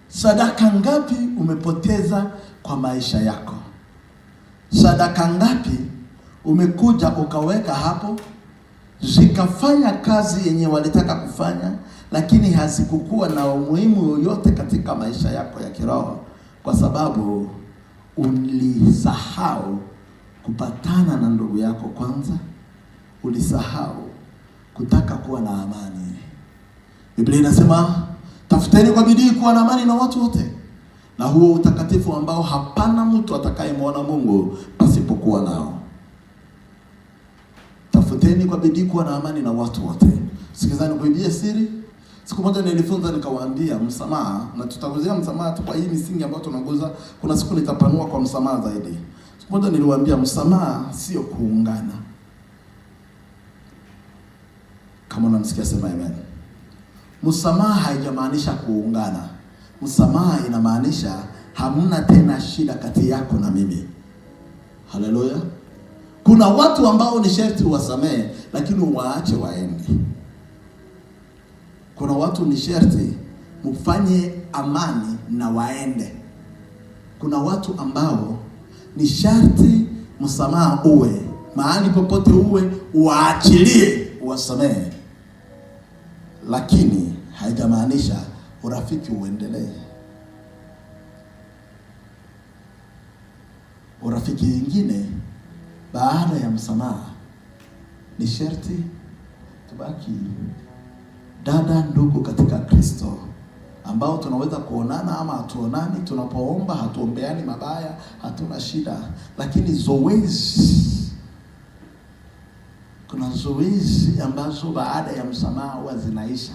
Sadaka ngapi umepoteza kwa maisha yako? Sadaka ngapi umekuja ukaweka hapo, zikafanya kazi yenye walitaka kufanya, lakini hazikukuwa na umuhimu yoyote katika maisha yako ya kiroho, kwa sababu ulisahau kupatana na ndugu yako kwanza, ulisahau kutaka kuwa na amani. Biblia inasema tafuteni kwa bidii kuwa na amani na watu wote, na huo utakatifu ambao hapana mtu atakayemwona Mungu pasipokuwa nao. Tafuteni kwa bidii kuwa na amani na watu wote. Sikizani kuibia siri. Siku moja nilifunza nikawaambia msamaha, na tutaguzia msamaha tu kwa hii misingi ambayo tunaguza. Kuna siku nitapanua kwa msamaha zaidi. Siku moja niliwaambia msamaha sio kuungana. Kama unamsikia sema amen. Msamaha haijamaanisha kuungana. Msamaha inamaanisha hamna tena shida kati yako na mimi. Haleluya. Kuna watu ambao ni sharti wasamehe, lakini waache waende. Kuna watu ni sharti mfanye amani na waende. Kuna watu ambao ni sharti msamaha uwe mahali popote, uwe waachilie, wasamehe, lakini haijamaanisha urafiki uendelee. Urafiki mwingine baada ya msamaha ni sharti tubaki dada ndugu katika Kristo, ambao tunaweza kuonana ama hatuonani, tunapoomba hatuombeani mabaya, hatuna shida, lakini zoezi, kuna zoezi ambazo baada ya msamaha huwa zinaisha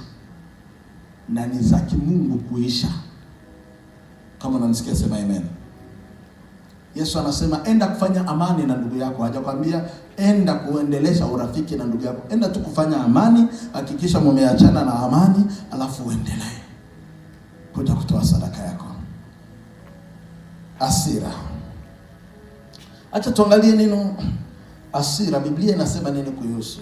na ni za kimungu kuisha. Kama unanisikia sema amen. Yesu anasema enda kufanya amani na ndugu yako. Hajakwambia enda kuendelesha urafiki na ndugu yako. Enda tu kufanya amani, hakikisha mumeachana na amani, alafu uendelee kuja kutoa sadaka yako. Hasira. Acha tuangalie neno hasira. Biblia inasema nini kuhusu?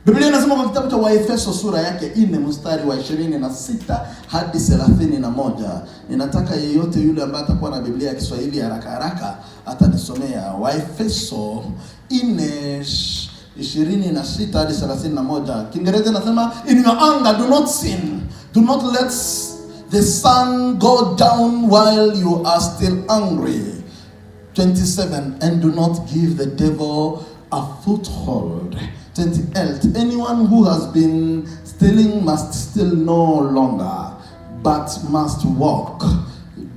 Biblia inasema kwa kitabu cha Waefeso sura yake 4 mstari wa 26 hadi 31. Ninataka yeyote yule ambaye atakuwa na Biblia ya Kiswahili haraka haraka atanisomea. Waefeso 4:26 hadi 31. Kiingereza inasema in your anger do not sin. Do not let the sun go down while you are still angry. 27. And do not give the devil a foothold. 28. Anyone who has been stealing must steal no longer, but must walk,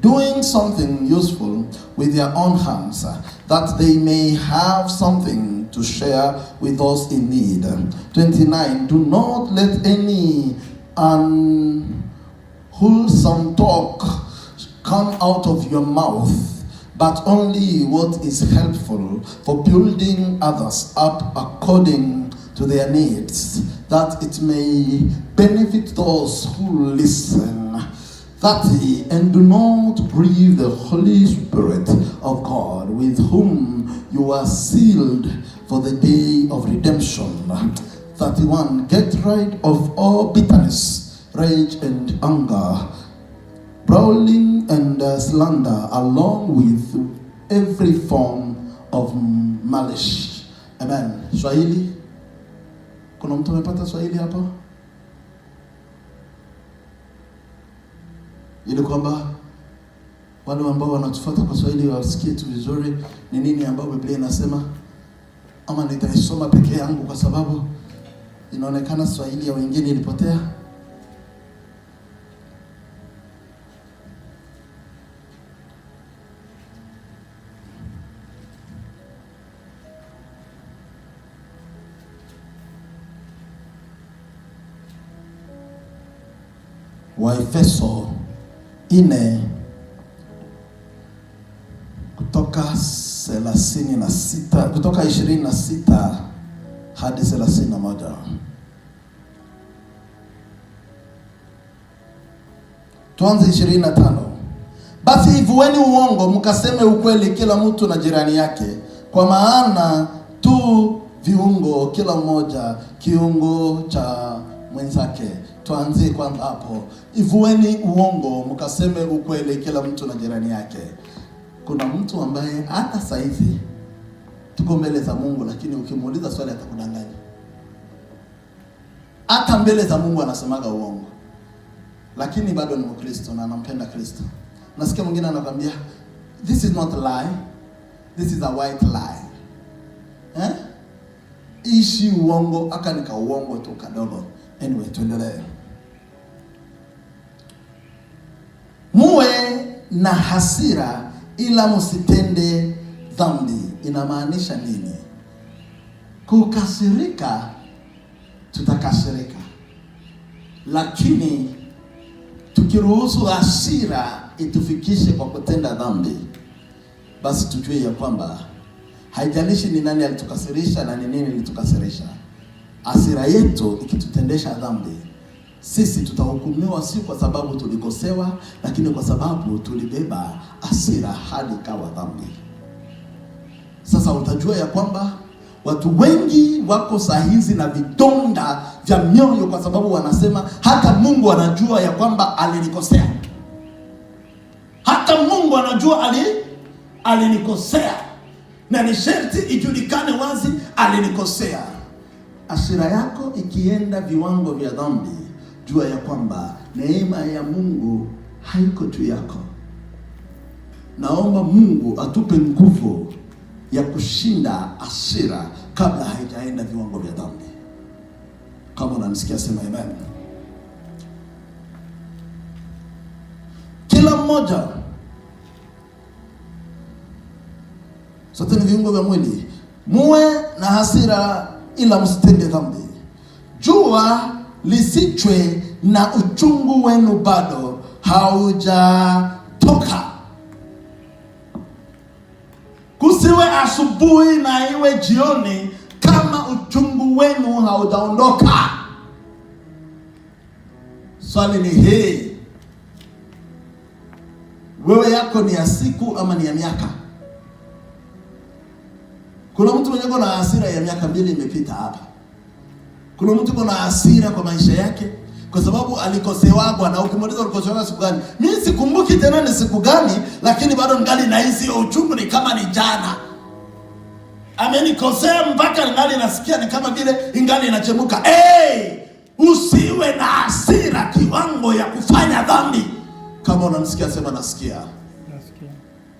doing something useful with their own hands, that they may have something to share with those in need. 29. Do not let any unwholesome talk come out of your mouth, but only what is helpful for building others up according to their needs, that it may benefit those who listen. 30. And do not grieve the Holy Spirit of God, with whom you are sealed for the day of redemption. 31. Get rid of all bitterness, rage and anger, brawling and slander, along with every form of malice. Amen. Swahili. Kuna mtu amepata Swahili hapa? Ili kwamba wale ambao wanatufuata kwa Swahili wasikie tu vizuri ni nini ambao Biblia inasema, ama nitaisoma peke yangu kwa sababu inaonekana Swahili ya wengine ilipotea. Waefeso 4 kutoka 36 kutoka 26 hadi 31. Tuanze 25. Basi ivueni uongo, mkaseme ukweli kila mtu na jirani yake, kwa maana tu viungo kila mmoja kiungo cha mwenzake. tuanzie kwanza hapo. Ivueni uongo mkaseme ukweli, kila mtu na jirani yake. Kuna mtu ambaye hata saizi tuko mbele za Mungu, lakini ukimuuliza swali atakudanganya. Hata mbele za Mungu anasemaga uongo, lakini bado ni Mkristo na anampenda Kristo. Nasikia mwingine anakuambia this is not a lie, this is a white lie. Ishi uongo, aka nika uongo tu kadogo. Anyway, tuendelee. Muwe na hasira ila msitende dhambi. Inamaanisha nini? Kukasirika, tutakasirika, lakini tukiruhusu hasira itufikishe kwa kutenda dhambi, basi tujue ya kwamba haijalishi ni nani alitukasirisha na ni nini litukasirisha, hasira yetu ikitutendesha dhambi, sisi tutahukumiwa, si kwa sababu tulikosewa, lakini kwa sababu tulibeba hasira hadi kawa dhambi. Sasa utajua ya kwamba watu wengi wako sahizi na vidonda vya mioyo kwa sababu wanasema hata Mungu anajua ya kwamba alinikosea. Hata Mungu anajua alinikosea. Na ni sharti ijulikane wazi alinikosea. Hasira yako ikienda viwango vya dhambi, jua ya kwamba neema ya Mungu haiko juu yako. Naomba Mungu atupe nguvu ya kushinda hasira kabla haijaenda viwango vya dhambi. Kama unanisikia sema amen. Kila mmoja, sote ni viungo vya mwili. Muwe na hasira ila msitende dhambi. Jua lisichwe na uchungu wenu bado haujatoka. Kusiwe asubuhi na iwe jioni kama uchungu wenu haujaondoka. Swali ni hii, wewe yako ni ya siku ama ni ya miaka? Kuna mtu mwenye na hasira ya miaka 2 imepita hapa. Kuna mtu kuna hasira kwa maisha yake kwa sababu alikosewa, na ukimuuliza ulikosewa siku gani? Mimi sikumbuki tena ni siku gani, lakini bado ngali nahisi uchungu ni kama ni jana. Amenikosea mpaka ngali nasikia ni kama vile ingali inachemuka. Usiwe na hasira kiwango ya kufanya dhambi. Kama unanisikia sema nasikia.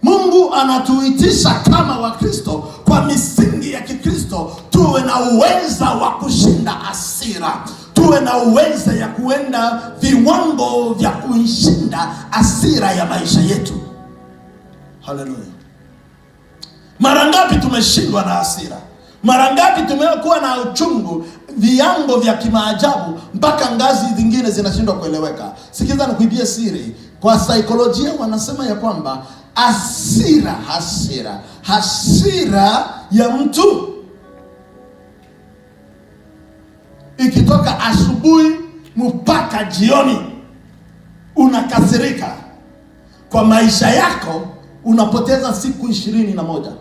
Mungu anatuitisha kama Wakristo kwa misingi ya Kikristo tuwe na uweza wa kushinda hasira. Tuwe na uweza ya kuenda viwango vya kuishinda hasira ya maisha yetu. Haleluya. Mara ngapi tumeshindwa na hasira? Mara ngapi tumekuwa na uchungu viango vya kimaajabu mpaka ngazi zingine zinashindwa kueleweka? Sikiza nikuibie siri. Kwa saikolojia wanasema ya kwamba hasira ya mtu ikitoka asubuhi mpaka jioni unakasirika, kwa maisha yako unapoteza siku 21.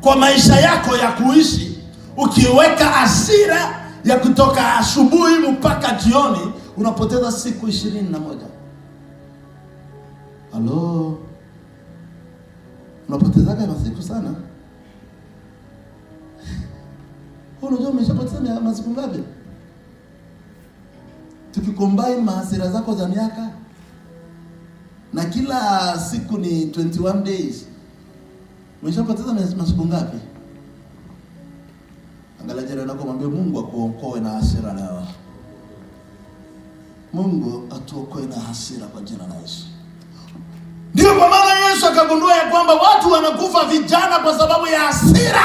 Kwa maisha yako ya kuishi, ukiweka hasira ya kutoka asubuhi mpaka jioni, unapoteza siku 21. Halo, unapotezaga masiku sana. Unajua umeshapoteza masiku ngapi? Tukicombine mahasira zako za miaka na kila siku ni 21 days, umeshapoteza masiku ngapi? Angalia jirani yako, mwambie Mungu akuokoe na hasira leo. Mungu atuokoe na hasira kwa jina la Yesu. Ndio kwa maana Yesu akagundua ya kwamba watu wanakufa vijana kwa sababu ya hasira.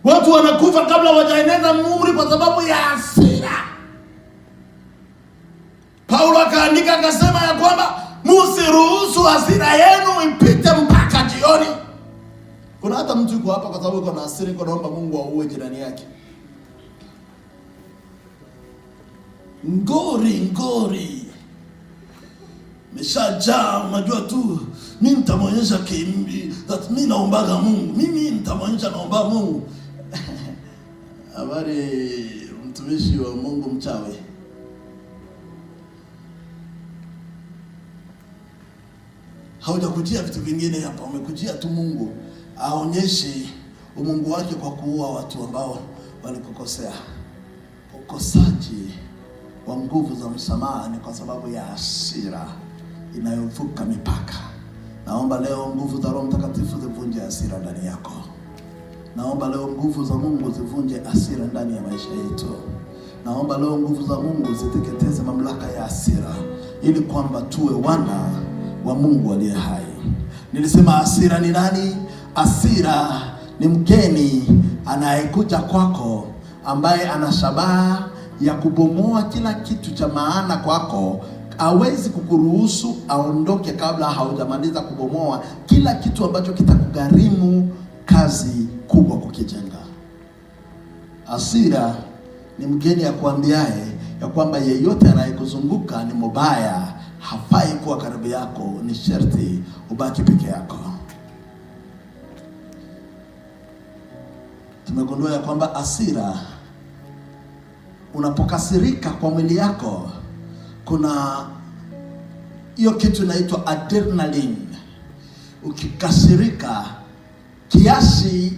Watu wanakufa kabla hawajaeneza umri kwa sababu ya hasira. Paulo akaandika akasema ya kwamba msiruhusu hasira yenu ipite mpaka jioni. Kuna hata mtu yuko hapa kwa sababu yuko na hasira, yuko naomba Mungu auwe jirani yake. Ngori meshaja, unajua tu mimi nitamwonyesha kimbi that mimi naombaga Mungu, mimi nitamwonyesha naomba Mungu. Habari mtumishi wa Mungu mchawi. Haujakujia vitu vingine hapa, umekujia tu Mungu aonyeshe umungu wake kwa kuua watu ambao walikukosea. Ukosaji wa nguvu za msamaha ni kwa sababu ya hasira inayovuka mipaka. Naomba leo nguvu za Roho Mtakatifu zivunje hasira ndani yako. Naomba leo nguvu za Mungu zivunje hasira ndani ya maisha yetu. Naomba leo nguvu za Mungu ziteketeze mamlaka ya hasira, ili kwamba tuwe wana wa Mungu aliye hai. Nilisema hasira ni nani? Hasira ni mgeni anayekuja kwako, ambaye ana shabaha ya kubomoa kila kitu cha maana kwako. Hawezi kukuruhusu aondoke kabla haujamaliza kubomoa kila kitu ambacho kitakugharimu kazi kubwa kukijenga. Hasira ni mgeni akuambiaye ya kwamba yeyote anayekuzunguka ni mbaya, hafai kuwa karibu yako, ni sharti ubaki peke yako. Tumegundua ya kwamba hasira, unapokasirika kwa mwili yako, kuna hiyo kitu inaitwa adrenaline. Ukikasirika kiasi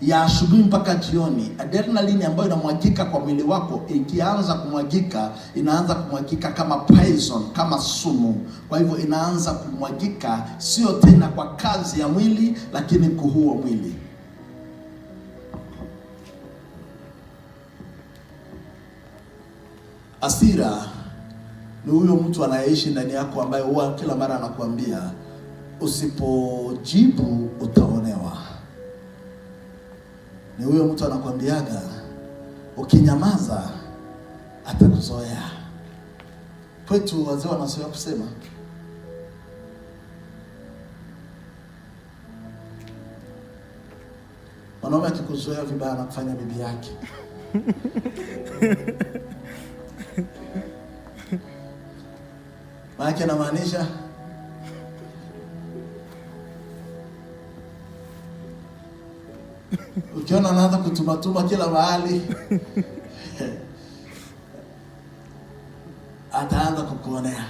ya asubuhi mpaka jioni, adrenaline ambayo inamwagika kwa mwili wako, ikianza kumwagika, inaanza kumwagika kama poison, kama sumu. Kwa hivyo inaanza kumwagika sio tena kwa kazi ya mwili, lakini kuua mwili. Hasira ni huyo mtu anayeishi ndani yako, ambaye huwa kila mara anakuambia usipojibu utaonewa. Ni huyo mtu anakuambiaga ukinyamaza atakuzoea. Kwetu wazee wanazoea kusema mwanaume akikuzoea vibaya anakufanya bibi yake. Maana inamaanisha ukiona anaanza kutumatuma kila mahali, ataanza kukuonea.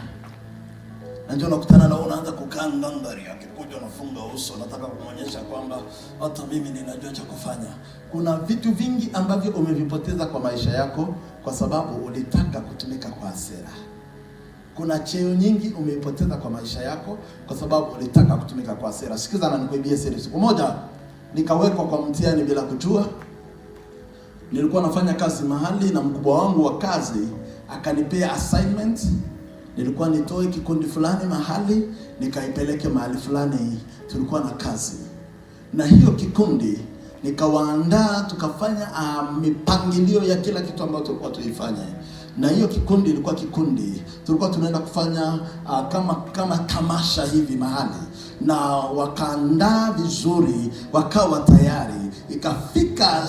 Najua unakutana na unaanza kukaa ngangari, akikuja unafunga uso, nataka kumwonyesha kwamba hata mimi ninajua cha kufanya. Kuna vitu vingi ambavyo umevipoteza kwa maisha yako kwa sababu ulitaka kutumika kwa hasira. Kuna cheo nyingi umeipoteza kwa maisha yako kwa sababu ulitaka kutumika kwa hasira. Sikiza na nikuibie siri. Siku moja nikawekwa kwa mtihani bila kujua. Nilikuwa nafanya kazi mahali na mkubwa wangu wa kazi akanipea assignment. Nilikuwa nitoe kikundi fulani mahali nikaipeleke mahali fulani, tulikuwa na kazi. Na hiyo kikundi nikawaandaa, tukafanya mipangilio ya kila kitu ambacho tulikuwa tuifanye. Na hiyo kikundi ilikuwa kikundi tulikuwa tunaenda kufanya kama tamasha hivi mahali, na wakaandaa vizuri, wakawa tayari. Ikafika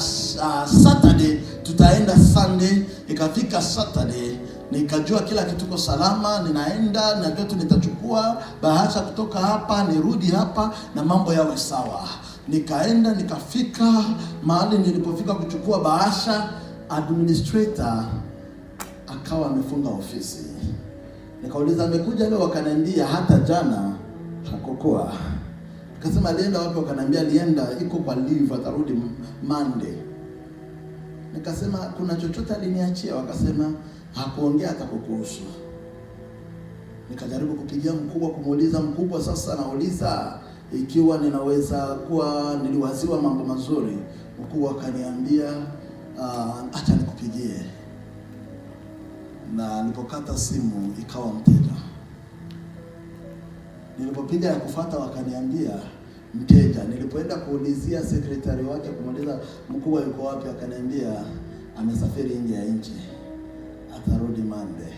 Saturday, tutaenda Sunday. Ikafika Saturday, nikajua kila kitu kwa salama, ninaenda, najua tu nitachukua bahasha kutoka hapa nirudi hapa na mambo yawe sawa. Nikaenda, nikafika mahali. Nilipofika kuchukua bahasha, administrator akawa amefunga ofisi. Nikauliza amekuja leo? Wakaniambia hata jana hakukuwa. Nikasema alienda wapi? Wakaniambia alienda, iko kwa leave, atarudi Monday. Nikasema kuna chochote aliniachia? Wakasema hakuongea hata kukuhusu. Nikajaribu kupigia mkubwa kumuuliza, mkubwa sasa nauliza ikiwa ninaweza kuwa niliwaziwa mambo mazuri. Mkubwa akaniambia acha nikupigie. Na nilipokata simu ikawa mteja. Nilipopiga ya kufuata wakaniambia mteja. Nilipoenda kuulizia sekretari wake kumuuliza mkubwa yuko wapi, akaniambia amesafiri nje ya nchi, atarudi Monday.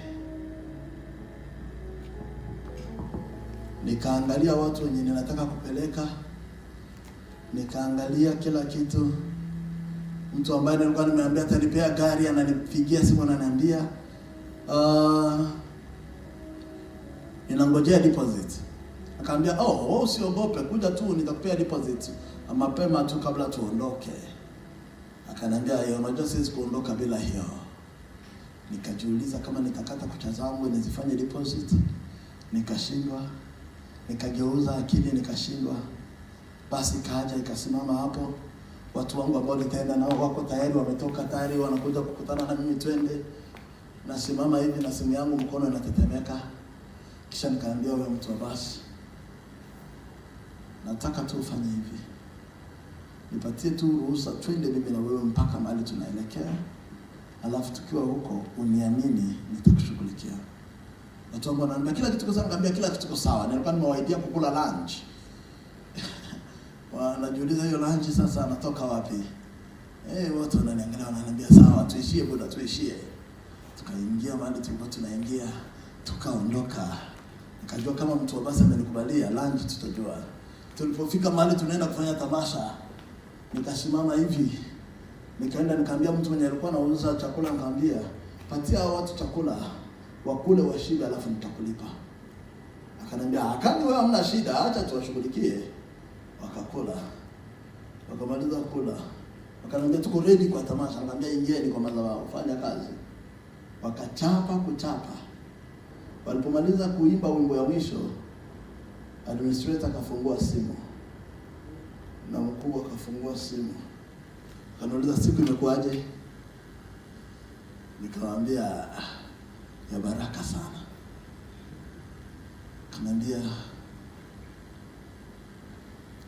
Nikaangalia watu wenye ninataka kupeleka, nikaangalia kila kitu. Mtu ambaye nilikuwa nimeambia atanipea gari ananipigia simu ananiambia ninangojea deposit. Akaambia usiogope, kuja tu nitakupea deposit mapema tu kabla tuondoke. Akaniambia, unajua siwezi kuondoka bila hiyo. Nikajiuliza kama nitakata kucha zangu nizifanye deposit, nikashindwa. Nikageuza akili, nikashindwa. Basi kaja ikasimama hapo. Watu wangu ambao nitaenda nao wako tayari, wametoka tayari, wanakuja kukutana na mimi, twende. Nasimama hivi na simu yangu mkono inatetemeka. Kisha nikaambia wewe mtu wa basi, nataka tu ufanye hivi. Nipatie tu ruhusa twende mimi na wewe mpaka mahali tunaelekea. Alafu tukiwa huko uniamini nitakushughulikia. Watu wangu wanaambia kila kitu sawa, nikamwambia kila kitu sawa. Nilikuwa nimewaidia kukula lunch. Wanajiuliza hiyo lunch sasa anatoka wapi? Watu wananiangalia wananiambia sawa, tuishie bwana, tuishie. Tukaingia mahali tulikuwa tunaingia, tukaondoka. Nikajua kama mtu wa basi amenikubalia lunch tutajua. Tulipofika mahali tunaenda kufanya tamasha, nikasimama hivi. Nikaenda nikamwambia mtu mwenye alikuwa anauza chakula, nikamwambia, patia watu chakula, wakule washibe alafu nitakulipa. Akaniambia, kama wewe hamna shida, acha tuwashughulikie. Wakakula. Wakamaliza kula. Wakaniambia tuko ready kwa tamasha. Nikamwambia ingieni kwa madhabahu, fanya kazi. Wakachapa kuchapa. Walipomaliza kuimba wimbo ya mwisho, administrator akafungua simu. Na mkubwa akafungua simu. Akaniuliza siku imekuaje? Nikamwambia ya baraka sana. Akaniambia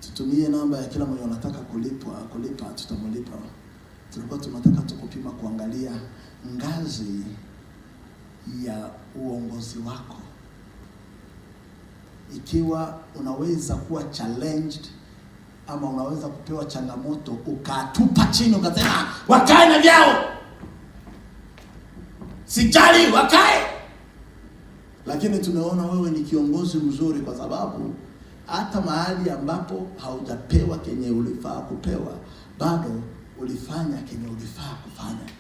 tutumie namba ya kila mwenye anataka kulipa tutamlipa. Tulikuwa tunataka tukupima kuangalia ngazi ya uongozi wako, ikiwa unaweza kuwa challenged ama unaweza kupewa changamoto ukatupa chini ukasema wakae na vyao, sijali wakae. Lakini tumeona wewe ni kiongozi mzuri, kwa sababu hata mahali ambapo haujapewa kenye ulifaa kupewa, bado ulifanya kenye ulifaa kufanya.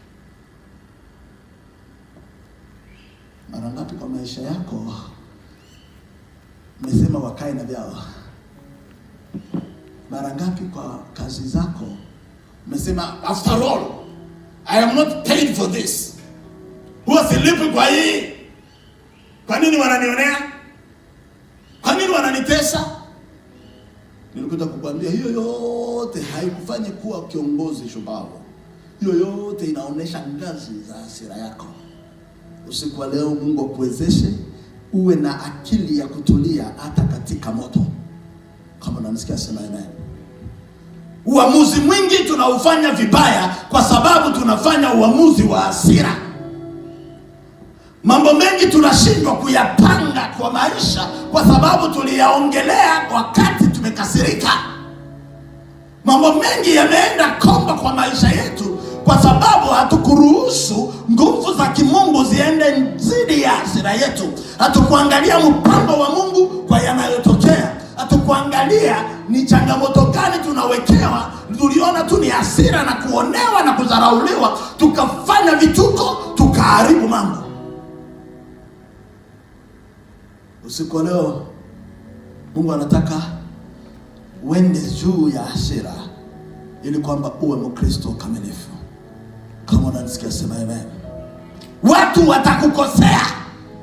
Mara ngapi kwa maisha yako umesema wakae na vyao? Mara ngapi kwa kazi zako umesema after all I am not paid for this, huwa silipi kwa hii, kwa nini wananionea, kwa nini wananitesa? Nilikuja kukwambia hiyo yote haikufanyi kuwa kiongozi shupavu. Hiyo yote inaonesha ngazi za hasira yako. Usiku wa leo Mungu akuwezeshe uwe na akili ya kutulia hata katika moto. Kama unanisikia sema amen. Uamuzi mwingi tunaufanya vibaya kwa sababu tunafanya uamuzi wa hasira. Mambo mengi tunashindwa kuyapanga kwa maisha kwa sababu tuliyaongelea wakati tumekasirika. Mambo mengi yameenda komba kwa maisha yetu kwa sababu hatukuruhusu nguvu za kimungu ziende zidi ya hasira yetu. Hatukuangalia mpango wa Mungu kwa yanayotokea. Hatukuangalia ni changamoto gani tunawekewa. Tuliona tu ni hasira na kuonewa na kudharauliwa, tukafanya vituko, tukaharibu mambo. Usiku leo Mungu anataka uende juu ya hasira ili kwamba uwe Mkristo kamilifu. Kama unanisikia sema amen. Watu watakukosea,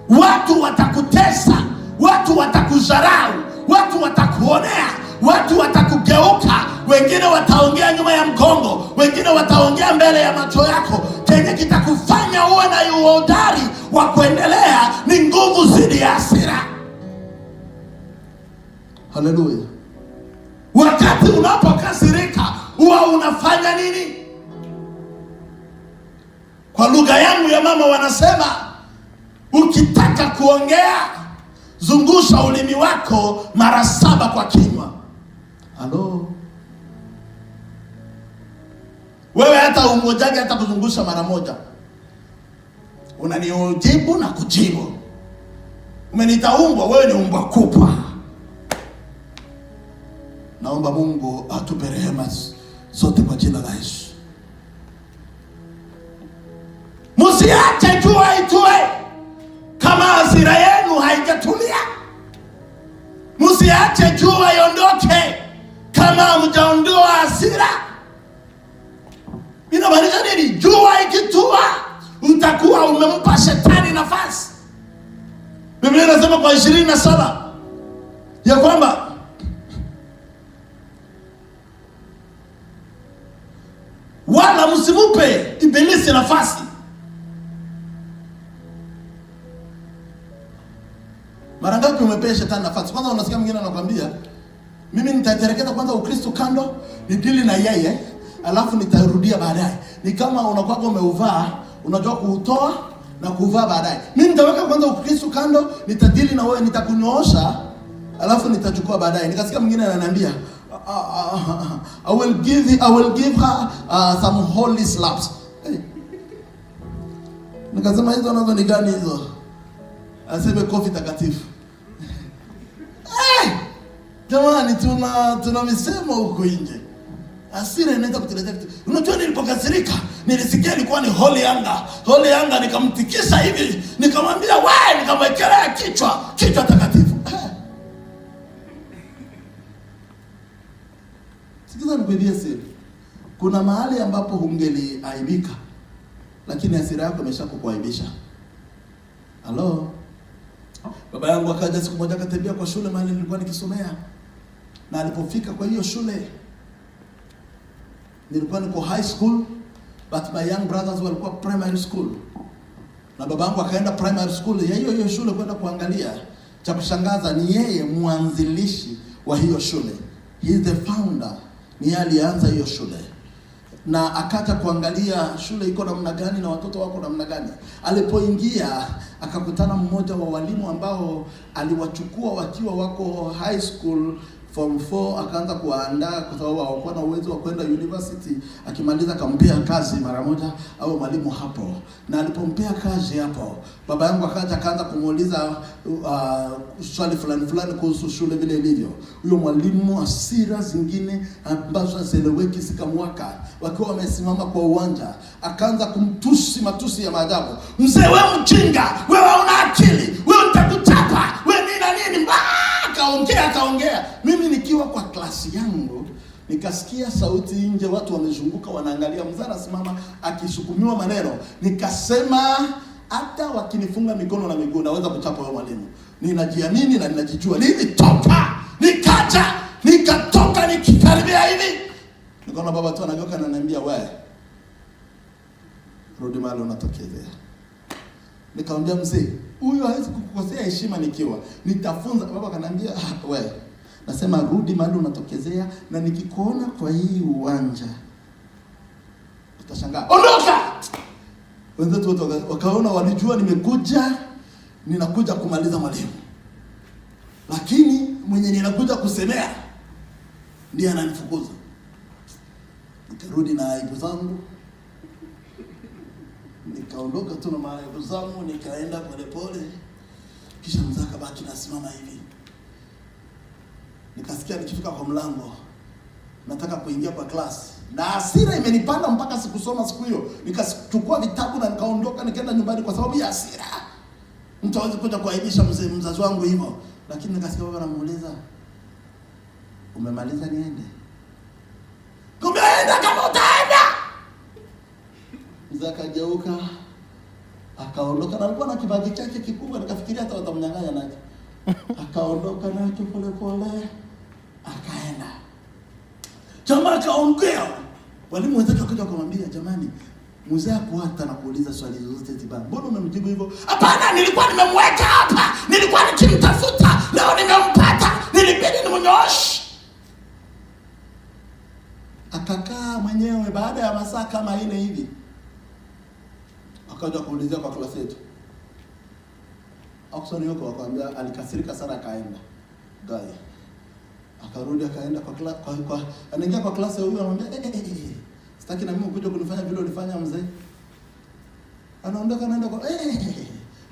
watu watakutesa, watu watakudharau, watu watakuonea, watu watakugeuka, wengine wataongea nyuma ya mgongo, wengine wataongea mbele ya macho yako. Kenye kitakufanya uwe na uhodari wa kuendelea ni nguvu zidi ya hasira. Haleluya. Wakati unapokasirika huwa unafanya nini? Kwa lugha yangu ya mama wanasema, ukitaka kuongea zungusha ulimi wako mara 7 kwa kinywa. Halo. Wewe hata umojage hata kuzungusha mara 1. Unanijibu na kujibu. Umeniita umbwa, wewe ni umbwa kubwa. Naomba Mungu atupe rehema zote kwa jina la Yesu. Msiache jua itue kama hasira yenu haijatulia. Msiache jua iondoke kama hamjaondoa hasira. Inamaanisha nini? Jua ikitua utakuwa umempa shetani nafasi. Biblia inasema kwa 27 ya kwamba wala msimupe ibilisi nafasi. Mara ngapi umepea shetani nafasi? Kwanza unasikia mwingine anakuambia mimi nitaterekeza kwanza Ukristo kando, nidili na yeye, alafu nitarudia baadaye. Ni kama unakuwa umeuvaa, unajua kuutoa na kuvaa baadaye. Mimi nitaweka kwanza Ukristo kando, nitadili na wewe, nitakunyoosha, alafu nitachukua baadaye. Nikasikia mwingine ananiambia I will give her some holy slaps. Hey. Nikasema hizo nazo ni gani hizo? Aseme kofi takatifu. Hey! Jamani, tuna misemo huko nje. Hasira inaweza kutuletea kitu. Unajua nilipokasirika, nilisikia ilikuwa ni holy anger. Holy anger, nikamtikisa hivi, nikamwambia wewe, nikamwekelea kichwa takatifu. Sikiza nikwambie siri. Kuna mahali ambapo hungeliaibika, lakini hasira yako imeshakuaibisha. Hello? Baba yangu akaja siku moja akatembea kwa shule mahali nilikuwa nikisomea. Na alipofika kwa hiyo shule, nilikuwa niko high school, but my young brothers walikuwa primary school. Na baba yangu akaenda primary school ya hiyo shule kwenda kuangalia. Cha kushangaza ni yeye mwanzilishi wa hiyo shule. He is the founder. Ni yeye alianza hiyo shule. Na akaja kuangalia shule iko namna gani na watoto wako namna gani. Alipoingia akakutana mmoja wa walimu ambao aliwachukua wakiwa wako high school form 4, akaanza kuandaa kwa sababu hawakuwa na uwezo wa kwenda university. Akimaliza akampea kazi mara moja au mwalimu hapo. Na alipompea kazi hapo, baba yangu akaanza kumuuliza swali fulani kuhusu shule vile ilivyo. Huyo mwalimu hasira zingine ambazo hazieleweki zikamwaka, wakiwa wamesimama kwa uwanja, akaanza kumtusi matusi ya maajabu. Mzee wewe mjinga, wewe una akili, wewe nitakuchapa, wewe nini? Akaongea. Mimi nikiwa kwa klasi yangu, nikasikia sauti nje, watu wamezunguka wanaangalia, mzee anasimama akisukumiwa maneno. Nikasema hata wakinifunga mikono na miguu naweza kuchapa wao mwalimu. Ninajiamini na ninajijua. Nikatoka nikikaribia hivi. Nikaona baba tu anageuka na ananiambia wewe, rudi mahali unatokezea. Nikamwambia mzee, huyu hawezi kukukosea heshima nikiwa. Nitafunza. Baba kananiambia wewe, nasema rudi mahali unatokezea, na nikikuona kwa hii uwanja utashangaa. Ondoka! Wenzetu wote wakaona, walijua ninakuja kumaliza mwalimu. Lakini mwenye ninakuja kusemea ndiye ananifukuza. Nikarudi na aibu zangu. Nikaondoka tu na maajabu zangu, nikaenda pole. Kisha mzee akabaki nasimama hivi. Nikasikia nikifika kwa mlango, nataka kuingia kwa klasi. Na hasira imenipanda mpaka sikusoma siku hiyo. Nikachukua vitabu na nikaondoka, nikaenda nyumbani kwa sababu ya hasira. Mtu hawezi kuja kuaibisha mzazi wangu hivyo. Lakini nikasikia baba anamuuliza, umemaliza niende? Kumeenda kama utaenda. Mzee akageuka, akaondoka, na alikuwa na kibagi chake kikubwa, nikafikiria hata watamnyang'anya nacho. Akaondoka nacho pole, akaenda. Jamaa akaongea. Walimu wenzake wakaja kumwambia, jamani, mzee hakuata na kuuliza swali zote tiba. Mbona umemjibu hivyo? Hapana, nilikuwa nimemweka hapa. Nilikuwa nikimtafuta. Leo nimempata. Nilibidi nimnyooshe. Akakaa mwenyewe baada ya masaa kama ile hivi. Akaja kuulizia kwa klasi yetu. Akusoni yuko akamwambia, alikasirika sana akaenda. Gai. Akarudi akaenda kwa anaingia kwa klasi huyo, anamwambia sitaki na mimi kuja kunifanya vile ulifanya mzee. Anaondoka anaenda kwa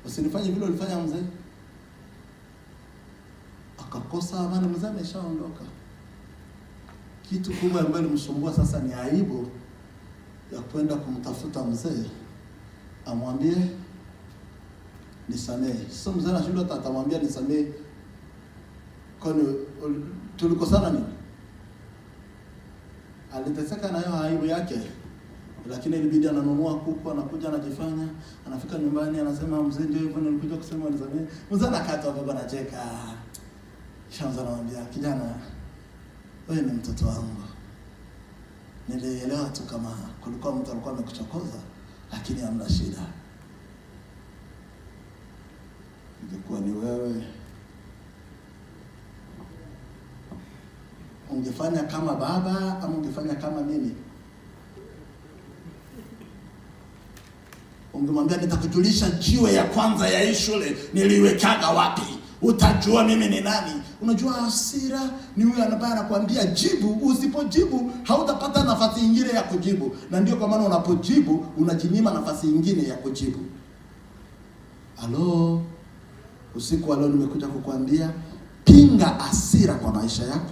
usinifanye vile ulifanya mzee. Akakosa amani, mzee ameshaondoka. Kitu kubwa ambacho limsumbua sasa ni aibu ya kwenda kumtafuta mzee amwambie nisamehe. Sasa mzee anashindwa atamwambia nisamehe. Kwani tulikosana nini? Aliteseka na hiyo aibu yake. Lakini ilibidi ananunua kuku, anakuja anajifanya, anafika nyumbani anasema mzee ndio hivyo nilikuja kusema nisamee. Mzee anakata hapo anacheka. Shanza anamwambia kijana, wewe ni mtoto wangu. Nilielewa tu kama kulikuwa mtu alikuwa amekuchokoza, lakini hamna shida. Ingekuwa ni wewe, ungefanya kama baba ama ungefanya kama mimi? Ungemwambia nitakujulisha jiwe ya kwanza ya hii shule niliwekaga wapi, utajua mimi ni nani. Unajua hasira ni huyu ambaye anakuambia jibu, usipojibu hautapata nafasi nyingine ya kujibu. Na ndio kwa maana unapojibu unajinyima nafasi nyingine ya kujibu. Halo, usiku wa leo nimekuja kukuambia pinga hasira kwa maisha yako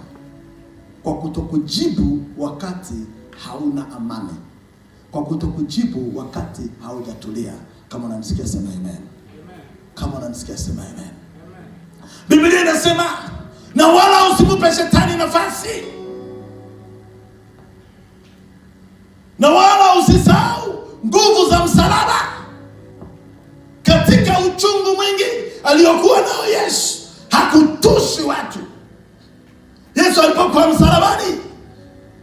kwa kutokujibu wakati hauna amani, kwa kutokujibu wakati haujatulia. Kama unanisikia sema amen. Kama unanisikia sema amen. Biblia inasema na wala usimupe shetani nafasi, na wala usisahau nguvu za msalaba. Katika uchungu mwingi aliyokuwa nao Yesu, hakutushi watu. Yesu alipokuwa msalabani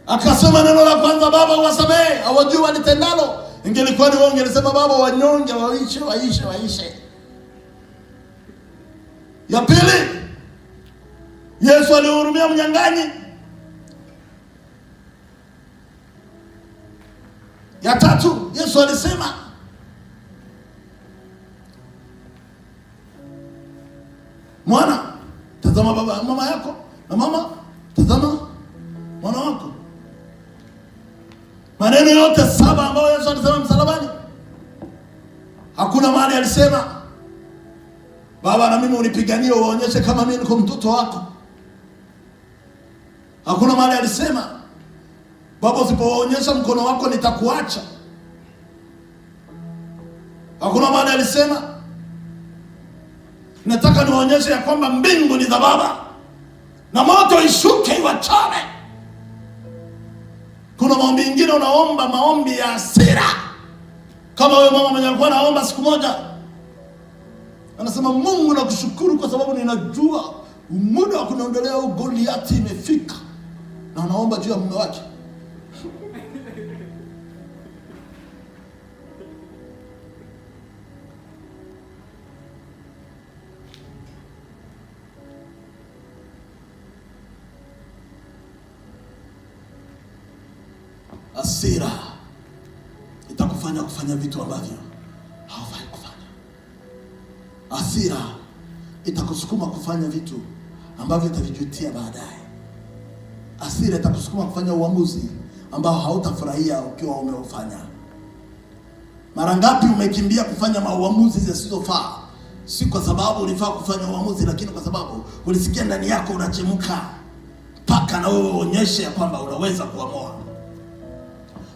akasema neno la kwanza, Baba uwasamehe hawajui walitendalo. Ingelikuwa ni wao ingelisema Baba wanyonge waishe. Ya pili, Yesu alihurumia mnyang'anyi. Ya tatu, Yesu alisema mwana, tazama baba mama yako, na mama tazama mwana wako. Maneno yote 7 ambayo Yesu alisema msalabani, hakuna mahali alisema Baba na mimi unipiganie uonyeshe kama mimi niko mtoto wako. Hakuna mahali alisema Baba usipoonyesha mkono wako nitakuacha. Hakuna mahali alisema nataka niwaonyeshe ya kwamba mbingu ni za Baba na moto ishuke iwachome. Kuna maombi mengine unaomba maombi ya hasira, kama wewe mama mwenye alikuwa anaomba siku moja anasema Mungu nakushukuru kwa sababu ninajua muda wa kunaondolea Goliati imefika, na anaomba juu ya mume wake. Hasira itakufanya kufanya vitu ambavyo haufai kufanya. Hasira itakusukuma kufanya vitu ambavyo utavijutia baadaye. Hasira itakusukuma kufanya uamuzi ambao hautafurahia ukiwa umeufanya. Mara ngapi umekimbia kufanya maamuzi yasiyofaa, si kwa sababu ulifaa kufanya uamuzi, lakini kwa sababu ulisikia ndani yako unachemka, mpaka na wewe uonyeshe kwamba unaweza kuamua,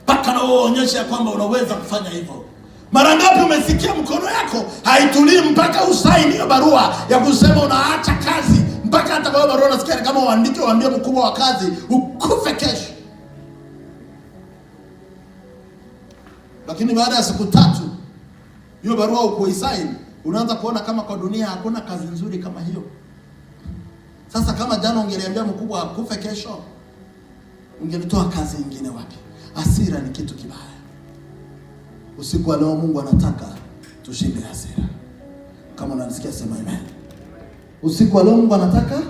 mpaka na wewe uonyeshe kwamba unaweza kufanya hivyo. Mara ngapi umesikia mkono yako haitulii mpaka usaini hiyo barua ya kusema unaacha kazi, mpaka hata kwa barua unasikia kama uandike uambie mkubwa wa kazi ukufe kesho. Lakini baada ya siku 3 hiyo barua ukuisaini, unaanza kuona kama kwa dunia hakuna kazi nzuri kama hiyo. Sasa kama jana ungeniambia mkubwa akufe kesho, ungenitoa kazi nyingine wapi? Hasira ni kitu kibaya. Usiku wa leo Mungu anataka tushinde hasira. Kama unanisikia sema amen. Usiku wa leo Mungu anataka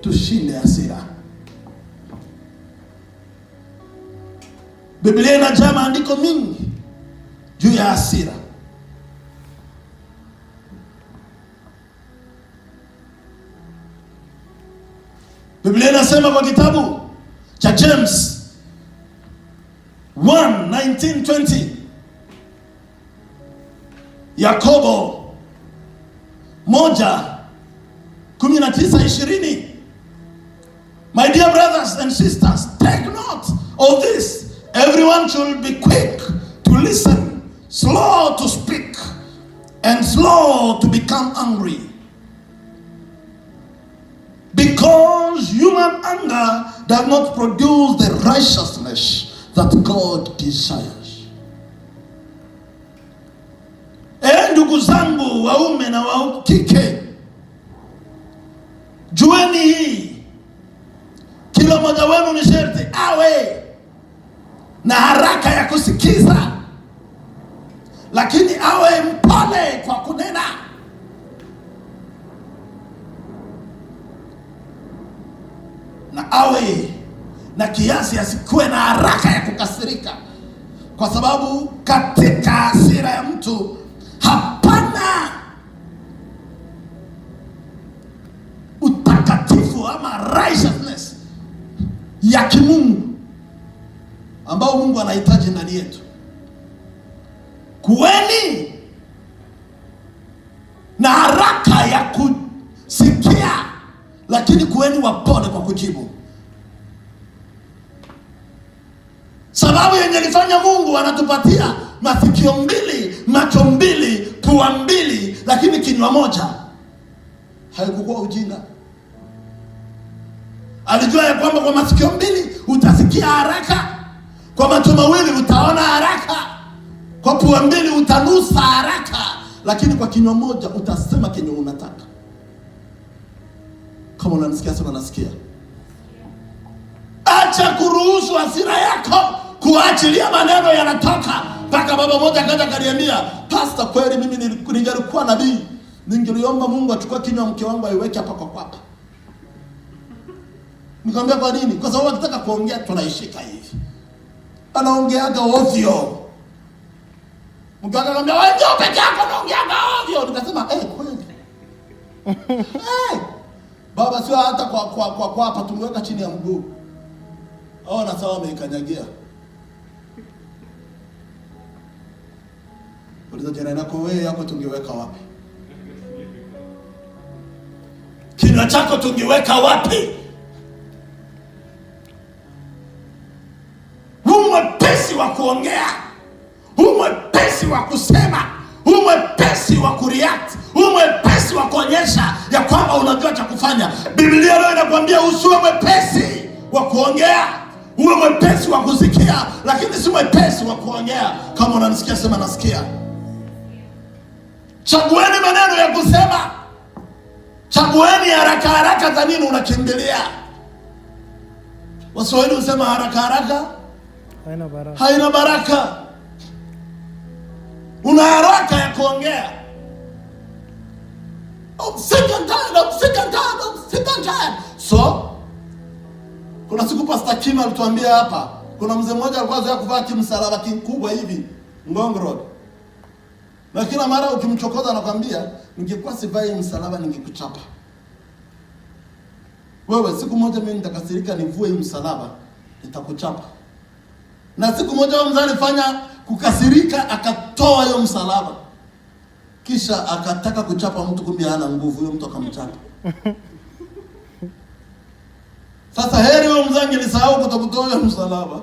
tushinde hasira. Biblia inajaa maandiko mingi juu ya hasira. Biblia inasema kwa kitabu cha James 1:19-20, Yakobo 1:19-20, my dear brothers and sisters, take note of this. Everyone should be quick to listen, slow to speak, and slow to become angry. Because human anger does not produce the righteousness that God desires. Ndugu zangu waume na wa kike, jueni hii, kila mmoja wenu ni sharti awe na haraka ya kusikiza, lakini awe mpole kwa kunena. Na awe na kiasi, asikuwe na haraka ya kukasirika, kwa sababu katika hasira ya mtu hapana utakatifu ama righteousness ya kimungu ambao Mungu anahitaji ndani yetu. Kuweni na haraka ya kusikia, lakini kuweni wapole kwa kujibu. Sababu yenye ilifanya Mungu anatupatia masikio mbili, macho mbili, pua mbili, lakini kinywa moja, haikukuwa ujinga. Alijua ya kwamba kwa masikio mbili utasikia haraka, kwa macho mawili utaona haraka, kwa pua mbili utanusa haraka, lakini kwa kinywa moja utasema kenye unataka. Kama unanisikia sana, nasikia. Acha kuruhusu hasira yako kuachilia maneno yanatoka. Mpaka baba mmoja akaja kaniambia, pastor, kweli mimi ningelikuwa nabii, ningeliomba Mungu achukue kinywa mke wangu aiweke hapa kwa kwapa. Nikamwambia kwa nini? Kwa sababu akitaka kuongea tunaishika hivi. Anaongeaga ovyo. Mke wangu akamwambia, wewe ndio peke yako unaongeaga ovyo. Nikasema, kweli. Baba sio hata kwa hapa tumeweka chini ya mguu. Na sawa ameikanyagia. Uliza jirani yako, wewe yako tungeweka wapi? Kinywa chako tungeweka wapi? Mwepesi wa kuongea, mwepesi wa kusema, mwepesi wa kureact, mwepesi wa kuonyesha ya kwamba unajua cha kufanya. Biblia leo inakwambia usiwe mwepesi wa kuongea, uwe mwepesi wa kusikia, lakini si mwepesi wa kuongea. Kama unanisikia sema nasikia. Chagueni maneno ya kusema. Chagueni haraka haraka za nini unakimbilia? Waswahili husema haraka haraka haina baraka. Una haraka ya kuongea. I'm sick and tired. So kuna siku Pastor Kim alituambia hapa, kuna mzee mmoja alikuwa anataka kuvaa kimsalaba kikubwa hivi Ngong Road. Na kila mara ukimchokoza anakuambia, ningekuwa sivai msalaba ningekuchapa. Wewe siku moja mimi nitakasirika nivue hii msalaba, nitakuchapa. Na siku moja mzee alifanya kukasirika, akatoa hiyo msalaba. Kisha akataka kuchapa mtu, kumbe hana nguvu, huyo mtu akamchapa. Sasa heri huyo mzee angelisahau kutokutoa hiyo msalaba.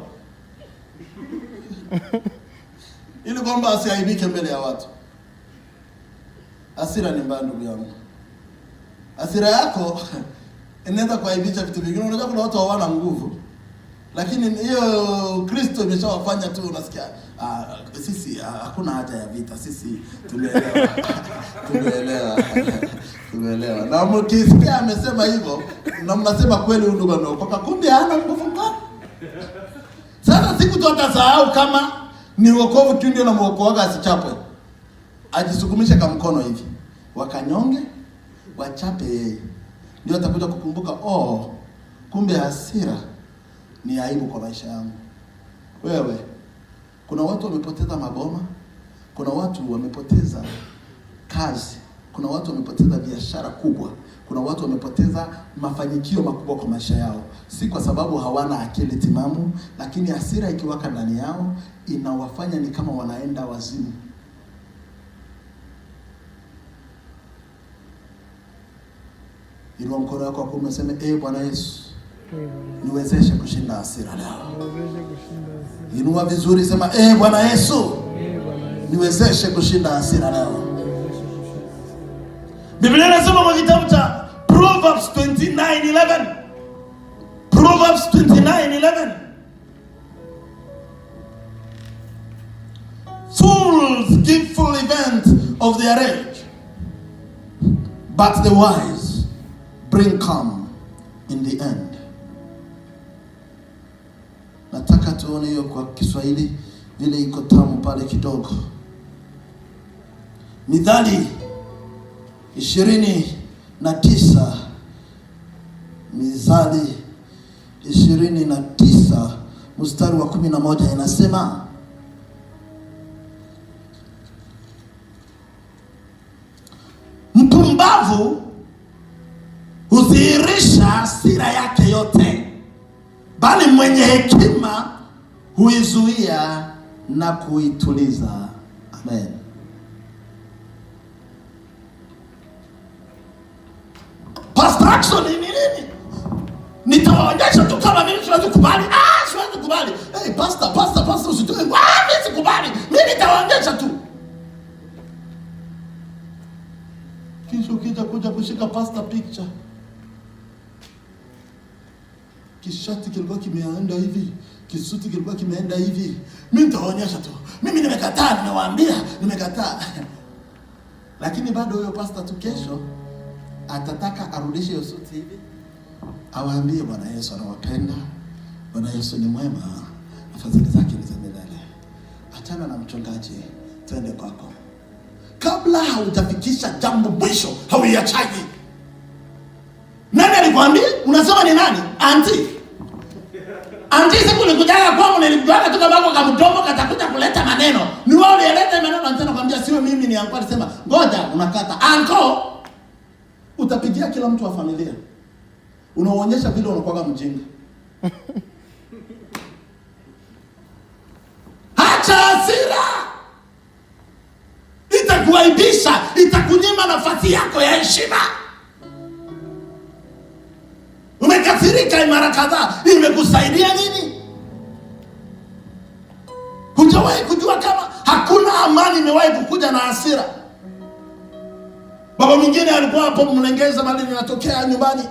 Ili kwamba asiaibike mbele ya watu. Hasira ni mbaya ndugu yangu. Hasira yako inaweza kuaibisha vitu vingi. Unajua kuna watu hawana nguvu, lakini hiyo Kristo imeshawafanya tu, unasikia sisi hakuna haja ya vita, sisi tumeelewa. Na mkisikia amesema hivyo na mnasema kweli huyu ndugu anaokoka, kumbe hana nguvu ngani. Sasa siku tu atasahau kama ni wokovu tu ndio na mwokoaga asichapwe. Ajisukumishe kama mkono hivi, wakanyonge, wachape yeye. Ndio atakuja kukumbuka, kumbe hasira ni aibu kwa maisha yangu. Wewe, kuna watu wamepoteza maboma, kuna watu wamepoteza kazi, kuna watu wamepoteza biashara kubwa, kuna watu wamepoteza mafanikio makubwa kwa maisha yao. Si kwa sababu hawana akili timamu, lakini hasira ikiwaka ndani yao inawafanya ni kama wanaenda wazimu. Inua mkono wako kwa umesema, Bwana Yesu, niwezeshe kushinda hasira leo. Inua vizuri, sema, Bwana Yesu, niwezeshe kushinda hasira leo. Biblia inasema kwa kitabu cha Proverbs 29:11. Proverbs 29:11. Fools give full event of their age, but the wise bring calm in the end. Nataka tuone hiyo kwa Kiswahili vile iko tamu pale kidogo. Mithali 29, Mithali 29 mstari wa 11 inasema, mpumbavu hudhihirisha hasira yake yote, bali mwenye hekima huizuia na kuituliza. Amen. Pastor Action ni nini? Nitawaonyesha tu kama mimi siwezi kubali. Siwezi kubali. Hey, pastor usitoe. Mimi sikubali. Mimi nitawaonyesha tu. Kisha ukija kuja kushika pastor picture, kishati kilikuwa kimeenda hivi, kisuti kilikuwa kimeenda hivi. Mimi nitawaonyesha tu. Mimi nimekataa, nimewaambia, nimekataa. Lakini bado huyo pastor tu kesho atataka arudishe hiyo suti hivi, awaambie Bwana Yesu anawapenda, Bwana Yesu ni mwema, na fadhili zake ni za milele. Achana na mchungaji, twende kwako. Kabla haujafikisha jambo mwisho, hauiachaji. Nani alikwambia? Unasema ni nani? Auntie siku nikujaga kwangu nilimjuaga tu kama kwa mdomo katakuja kuleta maneno. Ni wao ulileta maneno na tena kwambia sio mimi, ni anko alisema, ngoja unakata. Anko utapigia kila mtu wa familia. Unaonyesha vile unakuwa mjinga. Acha hasira. Itakuaibisha, itakunyima nafasi yako ya heshima. Umekasirika mara kadhaa, imekusaidia nini? Hujawahi kujua kama hakuna amani imewahi kukuja na hasira. Baba mwingine alikuwa hapo Mlengeza mali ninatokea nyumbani.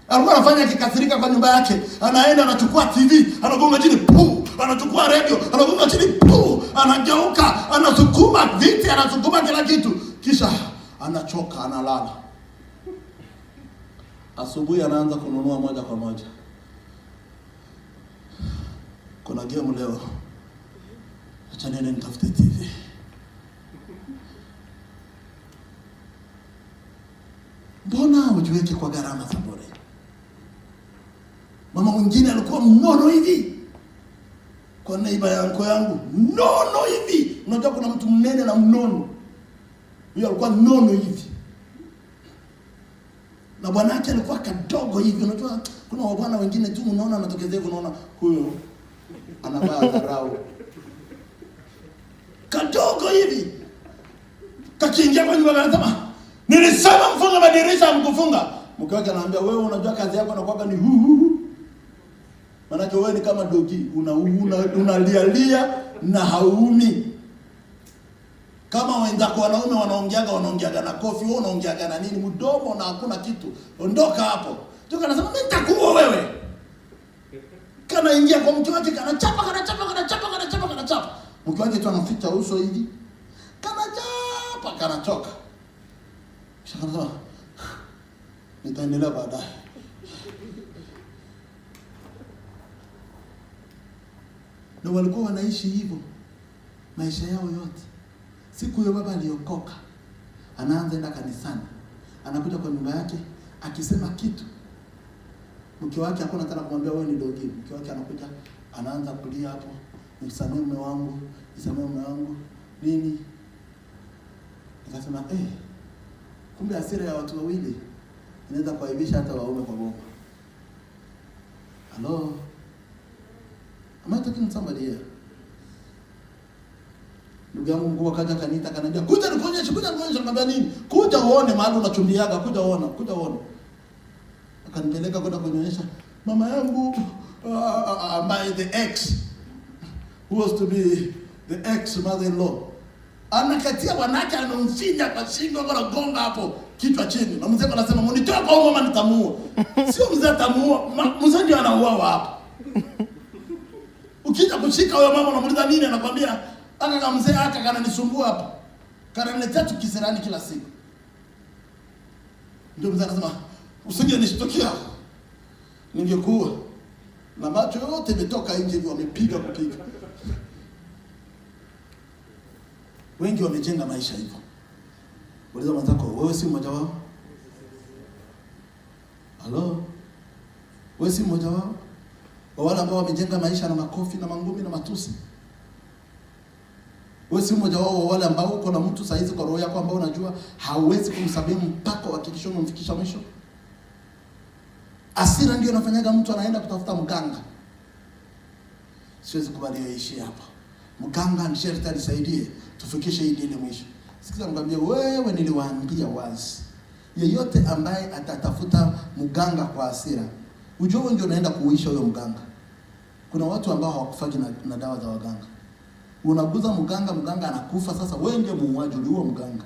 Alikuwa anafanya kikasirika kwa nyumba yake. Anaenda anachukua TV, anagonga chini, puu, anachukua radio, anagonga chini, puu, anageuka, anasukuma viti, anasukuma kila kitu. Kisha anachoka, analala. Asubuhi anaanza kununua moja kwa moja. Kuna game leo. Acha nene nitafute TV. Mbona ujiweke kwa gharama za bure? Mama mwingine alikuwa mnono hivi. Kwa neighbor yangu, mnono hivi. Unajua kuna mtu mnene na mnono. Huyo alikuwa mnono hivi. Na bwana yake alikuwa kadogo hivi. Unajua kuna wabwana wengine tu unaona anatokezea hivyo, unaona huyo anavaa dharau. Kadogo hivi. Kakiingia kwa nyumba anasema, nilisema mfunge madirisha mkufunga. Mke wake anaambia, wewe unajua kazi yako inakuwa ni hu. Maana wewe ni kama dogi, unalialia na haumi. Kama wenzako wanaume wanaongeaga na kofi, wewe unaongeaga na nini? Mdomo na hakuna kitu. Ondoka hapo. Toka anasema mimi nitakuua wewe. Kana ingia kwa mke wake, kanachapa. Mke wake tu anaficha uso hivi. Kanachoka. Shaka nitaendelea baadaye. Na walikuwa wanaishi hivyo maisha yao yote. Siku hiyo baba aliokoka, anaanza enda kanisani, anakuja kwa nyumba yake, akisema kitu, mke wake hakuna tena kumwambia wewe ni dogi. Mke wake anakuja, anaanza kulia hapo, nisamehe mume wangu, nini? Nikasema kumbe hasira ya watu wawili inaweza kuaibisha hata waume kwa boma. Hello? Am I talking to somebody here? Ndugu yangu mkuu akaja kanita, kanambia, kuja nikuonyeshe, nikamwambia nini? Kuja uone mahali unachumbiaga, kuja uone. Akanipeleka kwenda kunionyesha mama yangu, by the ex, who was to be the ex mother-in-law. Anakatia wanake, anamfinya kwa shingo, anagonga hapo kichwa chini. Na mzee anasema, "Mnitoe kwa huyo mama nitamuua." Sio mzee atamuua, mzee ndio anauawa hapo. Ukija kushika huyo mama unamuuliza nini, anakuambia, Aka kama mzee aka kananisumbua hapa. Kananiletea tu kisirani kila siku. Ndio mzee akasema, usije nishtukia. Ningekuwa na macho yote imetoka nje hivi, wamepiga kupiga. Wengi wamejenga maisha hivyo. Uliza mwenzako, wewe si mmoja wao? Halo? Wewe si mmoja wao? Wale ambao wamejenga maisha na makofi na mangumi na matusi? Wewe si mmoja wao wale ambao uko na mtu saizi kwa roho yako ambao unajua hauwezi kumsamehe mpaka uhakikishe umemfikisha mwisho? Hasira ndio inafanyaga mtu anaenda kutafuta mganga. Siwezi kubali ishi hapa. Mganga ni sharti anisaidie tufikishe hii dini mwisho. Sikiza nikwambie, wewe niliwaambia wazi, yeyote ambaye atatafuta mganga kwa hasira, ujue wewe ndio unaenda kuisha huyo mganga. Kuna watu ambao hawakufaki na dawa za waganga. Unaguza mganga, mganga anakufa, sasa wewe ndio muuaji huo mganga.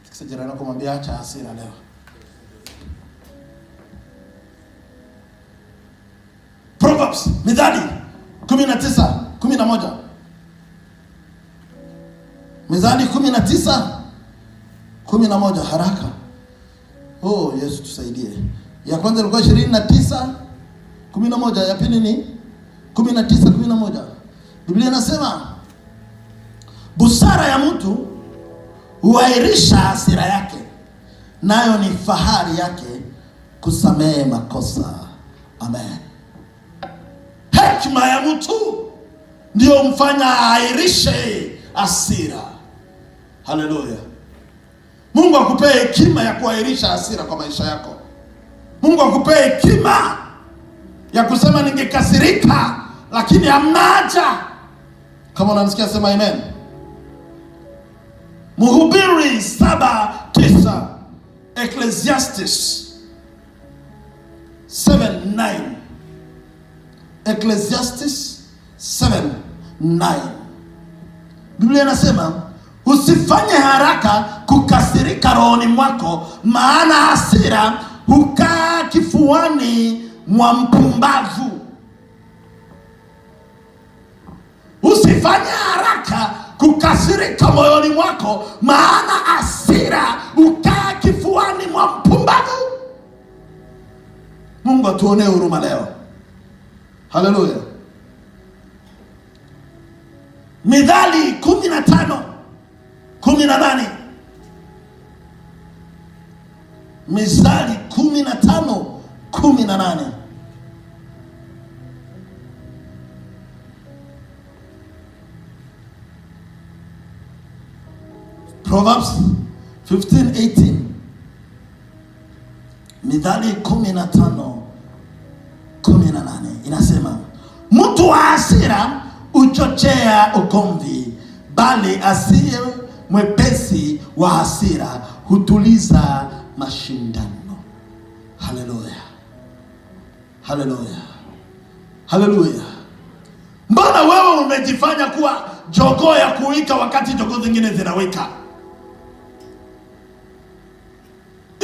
Sikiza jirani yako mwambie acha hasira leo. Proverbs, Mithali 19:11. Mithali 19:11 haraka. Oh, Yesu tusaidie. Ya kwanza ilikuwa 29:11, ya pili ni 19:11. Biblia inasema busara ya mtu huairisha hasira yake, nayo ni fahari yake kusamehe makosa. Amen. Hekima ya mtu ndio mfanya airishe hasira. Haleluya. Mungu akupe hekima ya kuairisha hasira kwa maisha yako. Mungu akupe hekima ya kusema ningekasirika lakini hamna haja. Kama unanisikia sema amen. Mhubiri 7:9, Ecclesiastes 7:9. Ecclesiastes 7:9. Biblia inasema usifanye haraka kukasirika rohoni mwako, maana hasira hukaa kifuani mwa mpumbavu. Usifanye haraka kukasirika moyoni mwako, maana hasira hukaa kifuani mwa mpumbavu. Mungu atuonee huruma leo. Haleluya. Mithali 15:18. Mithali 15:18. Proverbs 15:18. Mithali 15:18 inasema, mtu wa hasira uchochea ugomvi, bali asiye mwepesi wa hasira hutuliza mashindano. Haleluya. Haleluya. Haleluya. Mbona wewe umejifanya kuwa jogoo ya kuwika wakati jogoo zingine zinawika?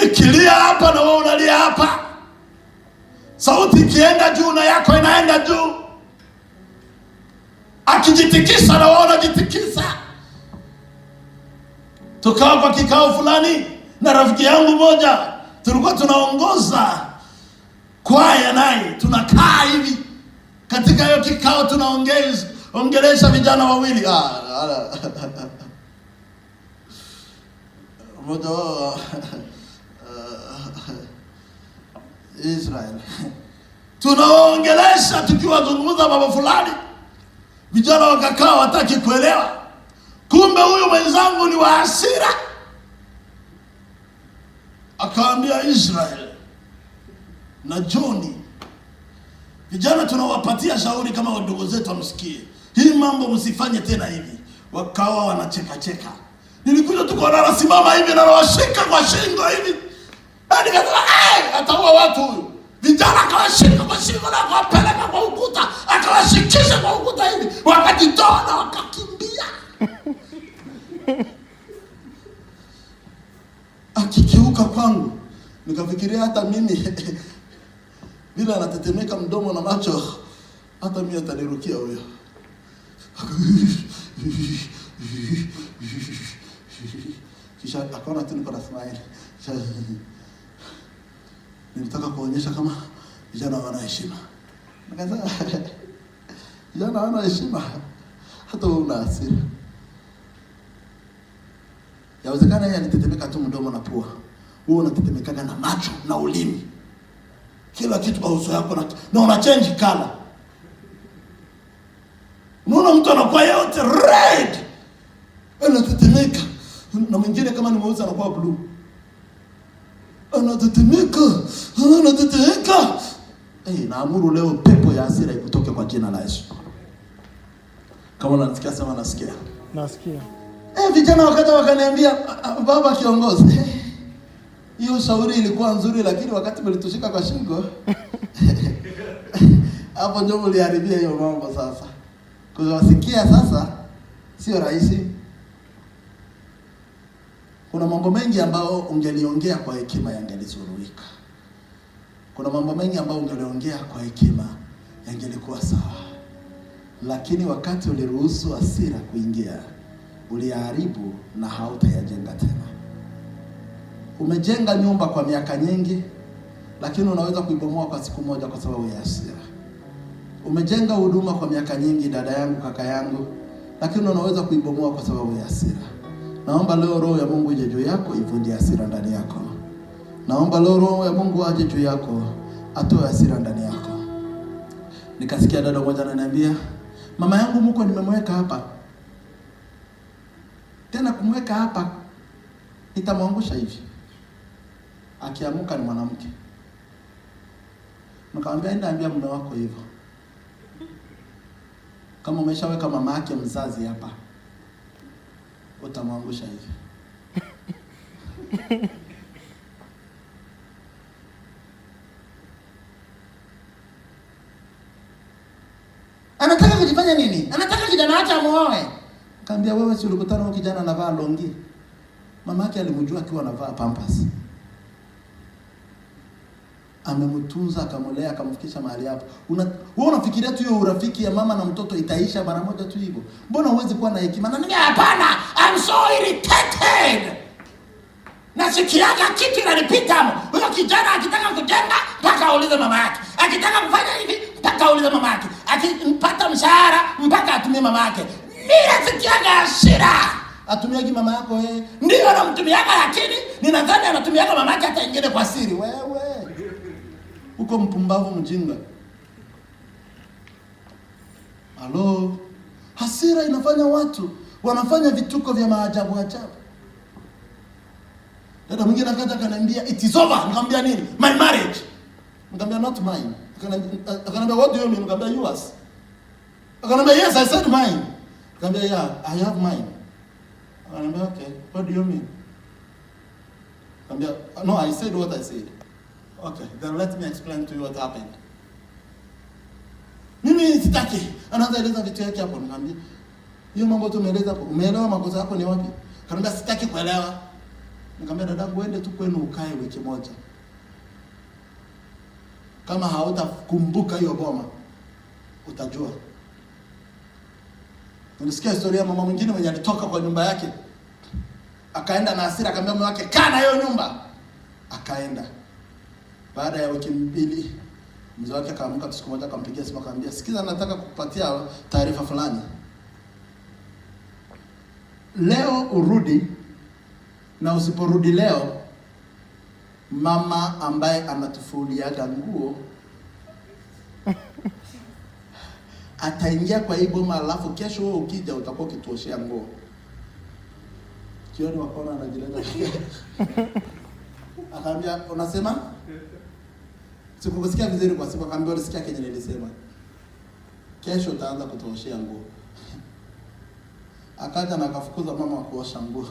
Ikilia hapa na wewe unalia hapa. Sauti ikienda juu na yako inaenda juu. Akijitikisa na wewe unajitikisa. Tukawa kwa kikao fulani na rafiki yangu moja, tulikuwa tunaongoza kwaya naye, tunakaa hivi katika hiyo kikao tunaongelesha vijana wawili. Mmoja wao Israel. Tunaongelesha tukiwazungumza mambo fulani. Vijana wakakaa wataki kuelewa. Kumbe huyu mwenzangu ni wa hasira. Akaambia Israel na Johnny, vijana tunawapatia shauri kama wadogo zetu amsikie. Hii mambo msifanye tena hivi. Wakawa wanacheka cheka. Nilikuja tuko nanasimama hivi na nawashika kwa shingo hivi. Hadi kasema ataua watu huyu. Vijana akawashika kwa shingo na akawapeleka kwa ukuta, akawashikisha kwa ukuta hivi. Wakajitoa na wakakimbia. Akikiuka kwangu, nikafikiria hata mimi bila anatetemeka mdomo na macho, hata mimi atanirukia huyo. Kisha akaona tu niko na smile. Nilitaka kuonyesha kama vijana wana heshima. Nikasema vijana wana heshima, hata wewe una hasira. Yawezekana yeye alitetemeka tu mdomo na pua. Wewe unatetemekaga na macho na ulimi. Kila kitu kwa uso wako na una change color. Unaona mtu anakuwa yote red. Anatetemeka. Na mwingine kama ni mweusi anakuwa blue. Anatetemeka. Naamuru leo pepo ya hasira ikutoke kwa jina la Yesu. Kama unasikia sema nasikia. Nasikia. Vijana wakaniambia, baba kiongozi, hiyo shauri ilikuwa nzuri lakini wakati mlitushika kwa shingo hapo ndio mliharibia hiyo mambo sasa. Kuwasikia sasa sio rahisi. Kuna mambo mengi ambayo ungeliongea kwa hekima yangelisuluhika. Kuna mambo mengi ambayo ungeliongea kwa hekima yangelikuwa sawa. Lakini wakati uliruhusu hasira kuingia, uliharibu na hautayajenga tena. Umejenga nyumba kwa miaka nyingi, lakini unaweza kuibomoa kwa siku moja kwa sababu ya hasira. Umejenga huduma kwa miaka nyingi, dada yangu, kaka yangu, lakini unaweza kuibomoa kwa sababu ya hasira. Naomba leo Roho ya Mungu ije juu yako, ivunje hasira ndani yako. Naomba leo Roho ya Mungu aje juu yako, atoe hasira ndani yako. Nikasikia dada mmoja ananiambia, mama yangu mko nimemweka hapa. Tena kumweka hapa nitamwangusha hivi. Akiamuka ni mwanamke. Nikamwambia enda ambia mume wako hivyo. Kama umeshaweka mama yake mzazi hapa, utamwangusha hivi. Anataka kujifanya nini? Anataka kijana acha muoe. Kaambia wewe si ulikutana na kijana anavaa longi. Mama yake alimjua akiwa anavaa pampers. Amemtunza, akamlea, akamfikisha mahali hapo. Wewe unafikiria tu hiyo urafiki ya mama na mtoto itaisha mara moja tu hivyo? Mbona huwezi kuwa na hekima? Na niambia hapana, I'm so irritated. Nasikiaga kitu inanipita. Huyo kijana akitaka kujenga mpaka aulize mama yake. Akitaka kufanya hivi mpaka aulize mama yake. Akipata mshahara mpaka atumie mama yake. Mimi nasikiaga hasira. Atumiaje mama yako Ndio anamtumiaga lakini ninadhani anatumiaga mama yake hata ingine kwa siri. Wewe uko mpumbavu mjinga. Halo. Hasira inafanya watu wanafanya vituko vya maajabu ajabu. Dada mwingine akaja akaniambia it is over. Nikamwambia nini? My marriage. Nikamwambia not mine. Akaniambia what do you mean? Nikamwambia yours. Akaniambia yes, I said mine. Nikamwambia yeah, I have mine. Akaniambia okay, what do you mean? Nikamwambia no, I said what I said. Okay, then let me explain to you what happened. Mimi sitaki. Anaanza eleza vitu yake hapo. Nikamwambia hiyo mambo tumeeleza hapo. Umeelewa makosa yako ni wapi? Akaniambia sitaki kuelewa. Nikamwambia dadangu uende tu kwenu ukae wiki moja. Kama hautakumbuka hiyo boma, utajua. Nilisikia historia mama mwingine mwenye alitoka kwa nyumba yake. Akaenda na hasira akamwambia mume wake, "Kaa na hiyo nyumba." Akaenda. Baada ya wiki mbili, mzee wake akaamka siku moja akampigia simu akamwambia, "Sikiza, nataka kukupatia taarifa fulani. Leo urudi, na usiporudi leo, mama ambaye anatufuliaga nguo ataingia kwa hii boma, alafu kesho wewe ukija utakuwa ukituoshea nguo." Jioni wakaona anajileta. Akaambia, "Unasema?" Sikukusikia vizuri kwa sababu akaambia ulisikia kenye nilisema. "Kesho utaanza kutuoshea nguo." Akaja na akafukuza mama wa kuosha nguo.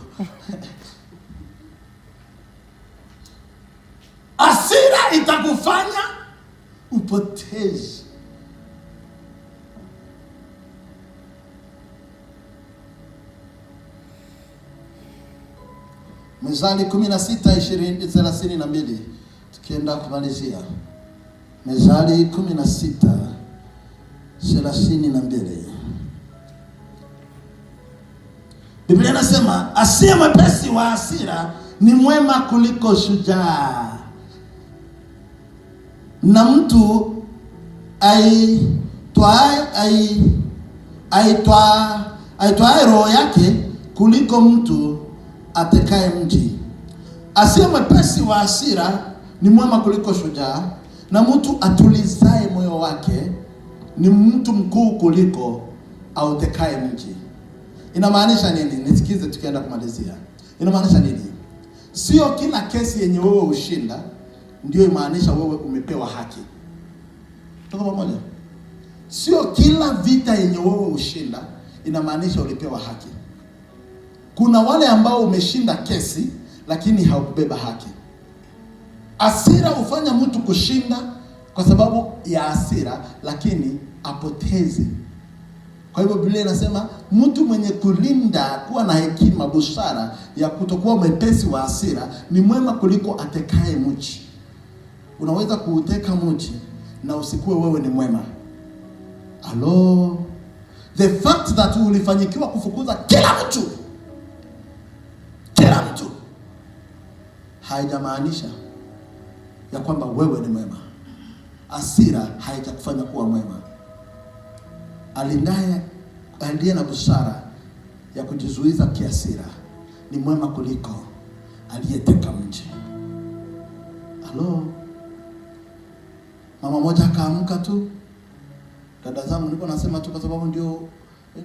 Hasira itakufanya upoteze. Mezali 16:20-32 tukienda kumalizia. Mezali 16:32. Biblia inasema asiye mwepesi wa hasira ni mwema kuliko shujaa, na mtu aitwae roho yake kuliko mtu atekaye mji. Asiye mwepesi wa hasira ni mwema kuliko shujaa, na mtu atulizaye moyo wake ni mtu mkuu kuliko autekaye mji. Inamaanisha nini? Nisikize tukienda kumalizia. Inamaanisha nini? Sio kila kesi yenye wewe ushinda ndio imaanisha wewe umepewa haki. Tuko pamoja? Sio kila vita yenye wewe ushinda inamaanisha ulipewa haki. Kuna wale ambao umeshinda kesi lakini haukubeba haki. Hasira hufanya mtu kushinda kwa sababu ya hasira, lakini apoteze. Kwa hivyo Biblia inasema mtu mwenye kulinda, kuwa na hekima, busara ya kutokuwa mwepesi wa hasira ni mwema kuliko atekaye mji. Unaweza kuuteka mji na usikuwe wewe ni mwema. Hello. The fact that ulifanyikiwa kufukuza kila mtu haijamaanisha ya kwamba wewe ni mwema. Hasira haijakufanya kuwa mwema. Aliye na busara ya kujizuiza kiasira ni mwema kuliko aliyeteka mji. Hello. Mama moja akaamka tu. Dada zangu nilipo nasema tu kwa sababu ndio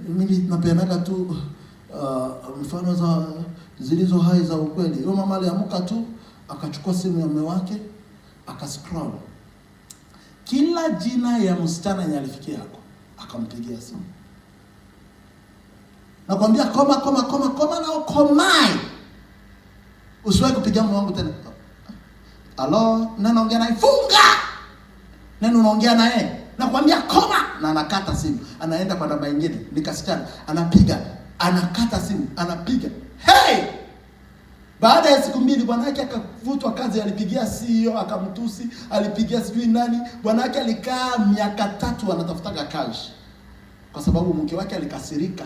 mimi napeanaga tu mfano za zilizo hai za ukweli. Yule mama aliamka tu, akachukua simu ya mume wake, akascroll kila jina ya msichana yenye alifikia hapo, akampigia simu. Nakwambia koma na ukomai. Usiwahi kupigia mume wangu tena. Halo, nani ongea naye? Funga. Nani unaongea naye? Nakwambia koma, na anakata simu. Anaenda kwa namba nyingine, nikasichana, anapiga, anakata simu, anapiga. Hey! Baada ya siku 2 bwana yake akavutwa kazi, alipigia CEO akamtusi, alipigia sijui nani. Bwana yake alikaa miaka 3 anatafuta kazi. Kwa sababu mke wake alikasirika.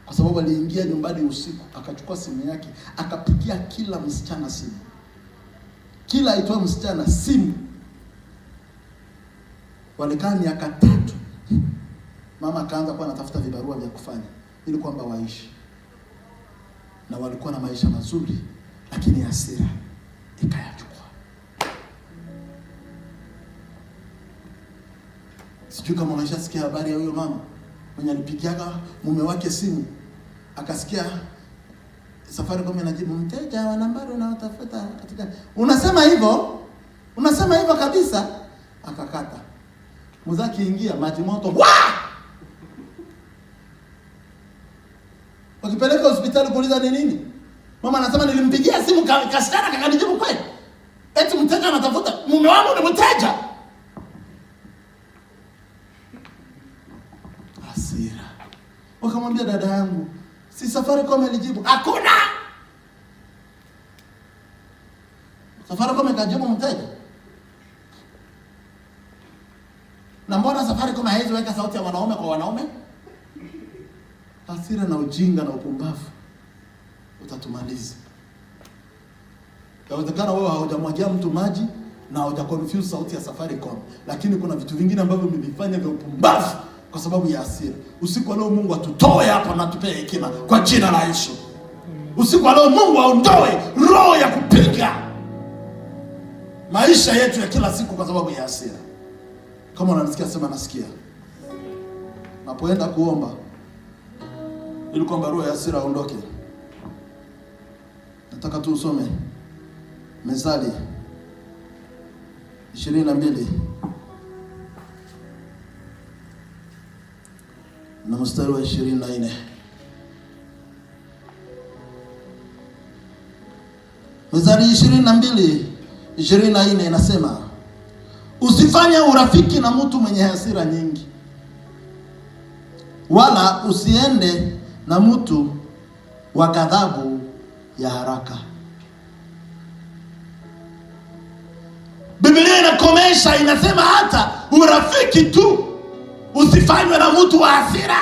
Kwa sababu aliingia nyumbani usiku, akachukua simu yake, akapigia kila msichana simu. Kila aitwa msichana simu. Walikaa miaka 3. Mama akaanza kuwa anatafuta vibarua vya kufanya ili kwamba waishi. Na walikuwa na maisha mazuri, lakini hasira ikayachukua. Sijui kama unashasikia habari ya huyo mama mwenye alipigiaga mume wake simu, akasikia Safaricom inajibu, mteja wa nambari unaotafuta katika. Unasema hivyo kabisa, akakata. Muzaki ingia maji moto. Wakipeleka hospitali kuuliza ni nini? Mama anasema nilimpigia simu kasichana kakanijibu kweli. Eti mteja anatafuta. Mume wangu ni mteja. Hasira. Wakamwambia dada yangu, si Safaricom alijibu? Hakuna. Safaricom ikajibu mteja. Na mbona Safaricom haiwezi weka sauti ya wanaume kwa wanaume? Hasira na ujinga na upumbavu utatumaliza. Yawezekana wewe haujamwagia mtu maji na haujaconfuse sauti ya Safaricom, lakini kuna vitu vingine ambavyo mlivifanya vya upumbavu kwa sababu ya hasira. Usiku wa leo Mungu atutoe hapa na atupe hekima kwa jina la Yesu. Usiku wa leo Mungu aondoe roho ya kupiga maisha yetu ya kila siku kwa sababu ya hasira. Kama unanisikia sema nasikia. Napoenda kuomba ili kwamba roho ya hasira aondoke, nataka tu usome Methali 22 na mstari wa 24. Methali 22:24 inasema, usifanye urafiki na mtu mwenye hasira nyingi, wala usiende na mtu wa ghadhabu ya haraka. Biblia inakomesha, inasema hata urafiki tu usifanywe na mtu wa hasira.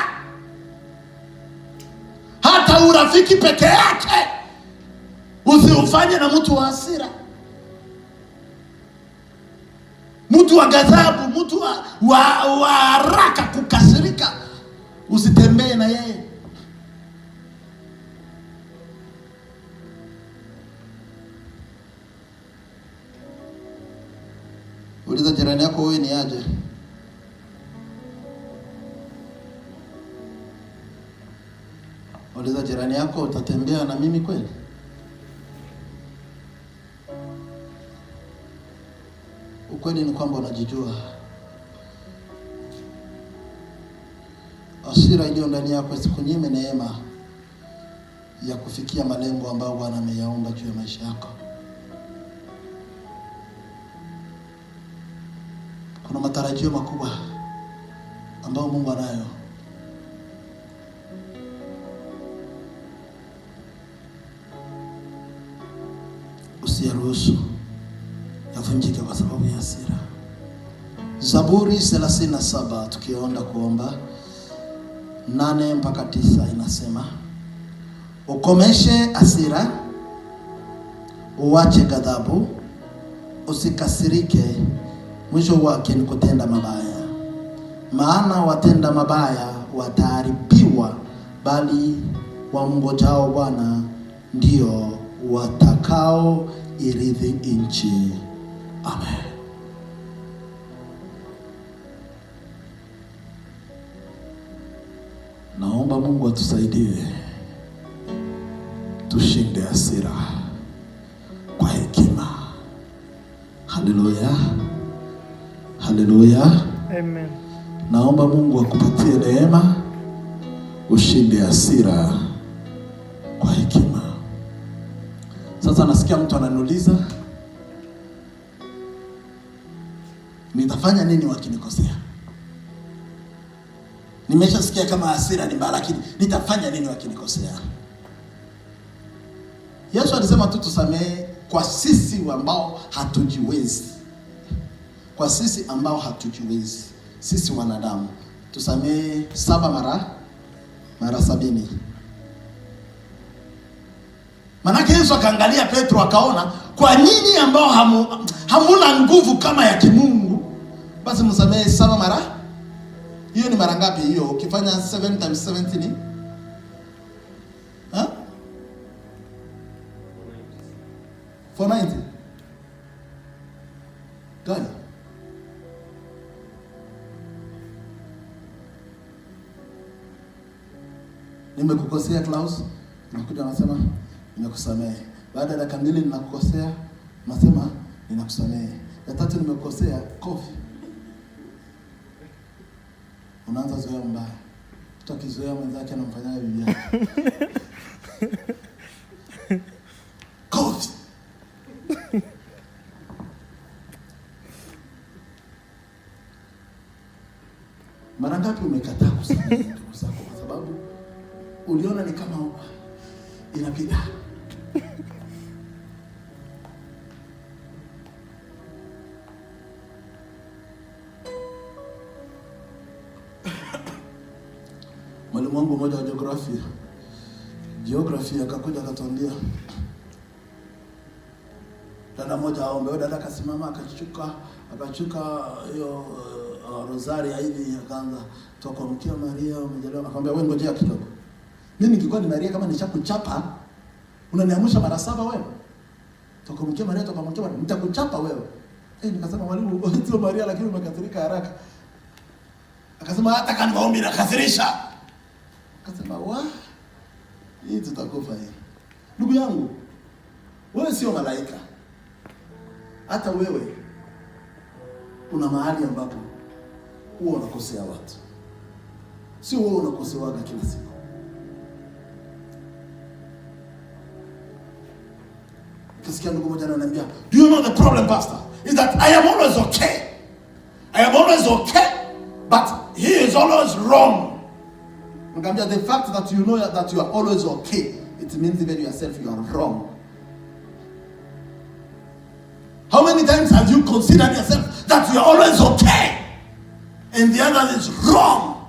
urafiki peke yake. Usiufanye na mtu wa hasira, mtu wa ghadhabu, mtu wa haraka kukasirika. Usitembee na yeye. Uliza jirani yako, wewe ni aje? Uliza jirani yako, utatembea na mimi kweli? Ukweli ni kwamba unajijua. Hasira iliyo ndani yako isikunyime neema ya kufikia malengo ambayo Bwana ameyaomba juu ya maisha yako. Kuna matarajio makubwa ambayo Mungu anayo. Usiyaruhusu yavunjike kwa sababu ya hasira. Zaburi 37 tukienda kuomba 8 mpaka 9 inasema, ukomeshe hasira, uache ghadhabu, usikasirike, mwisho wake ni kutenda mabaya. Maana watenda mabaya wataharibiwa, bali wamngojao Bwana ndio watakao irithi nchi. Amen. Naomba Mungu atusaidie tushinde hasira kwa hekima. Haleluya. Haleluya. Amen. Naomba Mungu akupatie neema ushinde hasira kwa hekima. Sasa nasikia mtu ananiuliza, nitafanya nini wakinikosea? Nimeshasikia kama hasira ni mbaya, lakini nitafanya nini wakinikosea? Yesu alisema tu tusamehe kwa sisi ambao hatujiwezi. Kwa sisi ambao hatujiwezi, sisi wanadamu, tusamehe 7 mara 70. Manake Yesu akaangalia Petro akaona, kwa nini ambao hamuna nguvu kama ya kimungu, basi msamehe 7 mara. Hiyo ni mara ngapi hiyo? Ukifanya 7 times 70 ni ha? 490. Gani? Nimekukosea Klaus, nakuja nasema nimekusamehe. Baada ya dakika 2 ninakukosea, nasema ninakusamehe. Ya 3 nimekukosea, kofi. Unaanza zoea mbaya. Utakizoea mwenzake anamfanyia bibi yake. Kofi. Mara ngapi umekataa kusamehe ndugu zako kwa sababu uliona ni kama inapita? Mwalimu wangu mmoja wa geography akakuja akatuambia, dada mmoja aombe, dada akasimama akachuka hiyo rosari hivi, akaanza tukamkia Maria umejaliwa, akamwambia wewe ngojea kidogo. Mimi nikikuwa ni Maria kama nishakuchapa, unaniamsha mara 7 wewe. Tukamkia Maria, nitakuchapa wewe. Nikasema mwalimu, sio Maria lakini umekasirika haraka. Akasema hata kama maombi nakasirisha. Akasema hii tutakufa hii. Ndugu yangu, wewe sio malaika. Hata wewe una mahali ambapo huwa unakosea watu. Sio wewe unakosewaga kila siku. Kasikia ndugu mmoja ananiambia, do you know the problem pastor? Is that I am always okay. I am always okay, but he is always wrong. Ngambia, the fact that you know that you are always okay, it means even yourself you are wrong. How many times have you considered yourself that you are always okay and the other is wrong?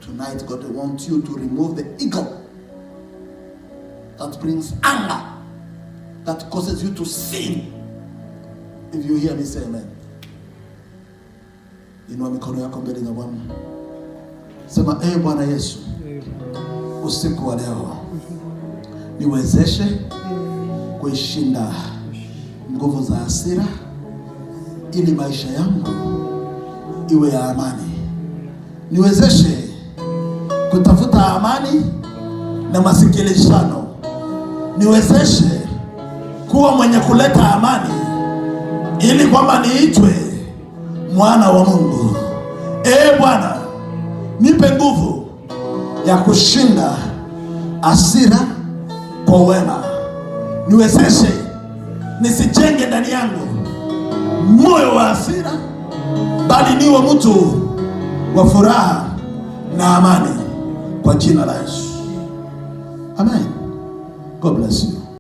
Tonight God wants you to remove the ego that brings anger, that causes you to sin. If you hear me, say amen. Inua mikono yako mbele za Bwana. Sema, Bwana Yesu, usiku wa leo niwezeshe kuishinda nguvu za hasira, ili maisha yangu iwe ya amani. Niwezeshe kutafuta amani na masikilizano. Niwezeshe kuwa mwenye kuleta amani, ili kwamba niitwe mwana wa Mungu. Bwana, nipe nguvu ya kushinda hasira kwa wema. Niwezeshe nisijenge ndani yangu moyo wa hasira, bali niwe mtu wa furaha na amani, kwa jina la Yesu. Amen. God bless you.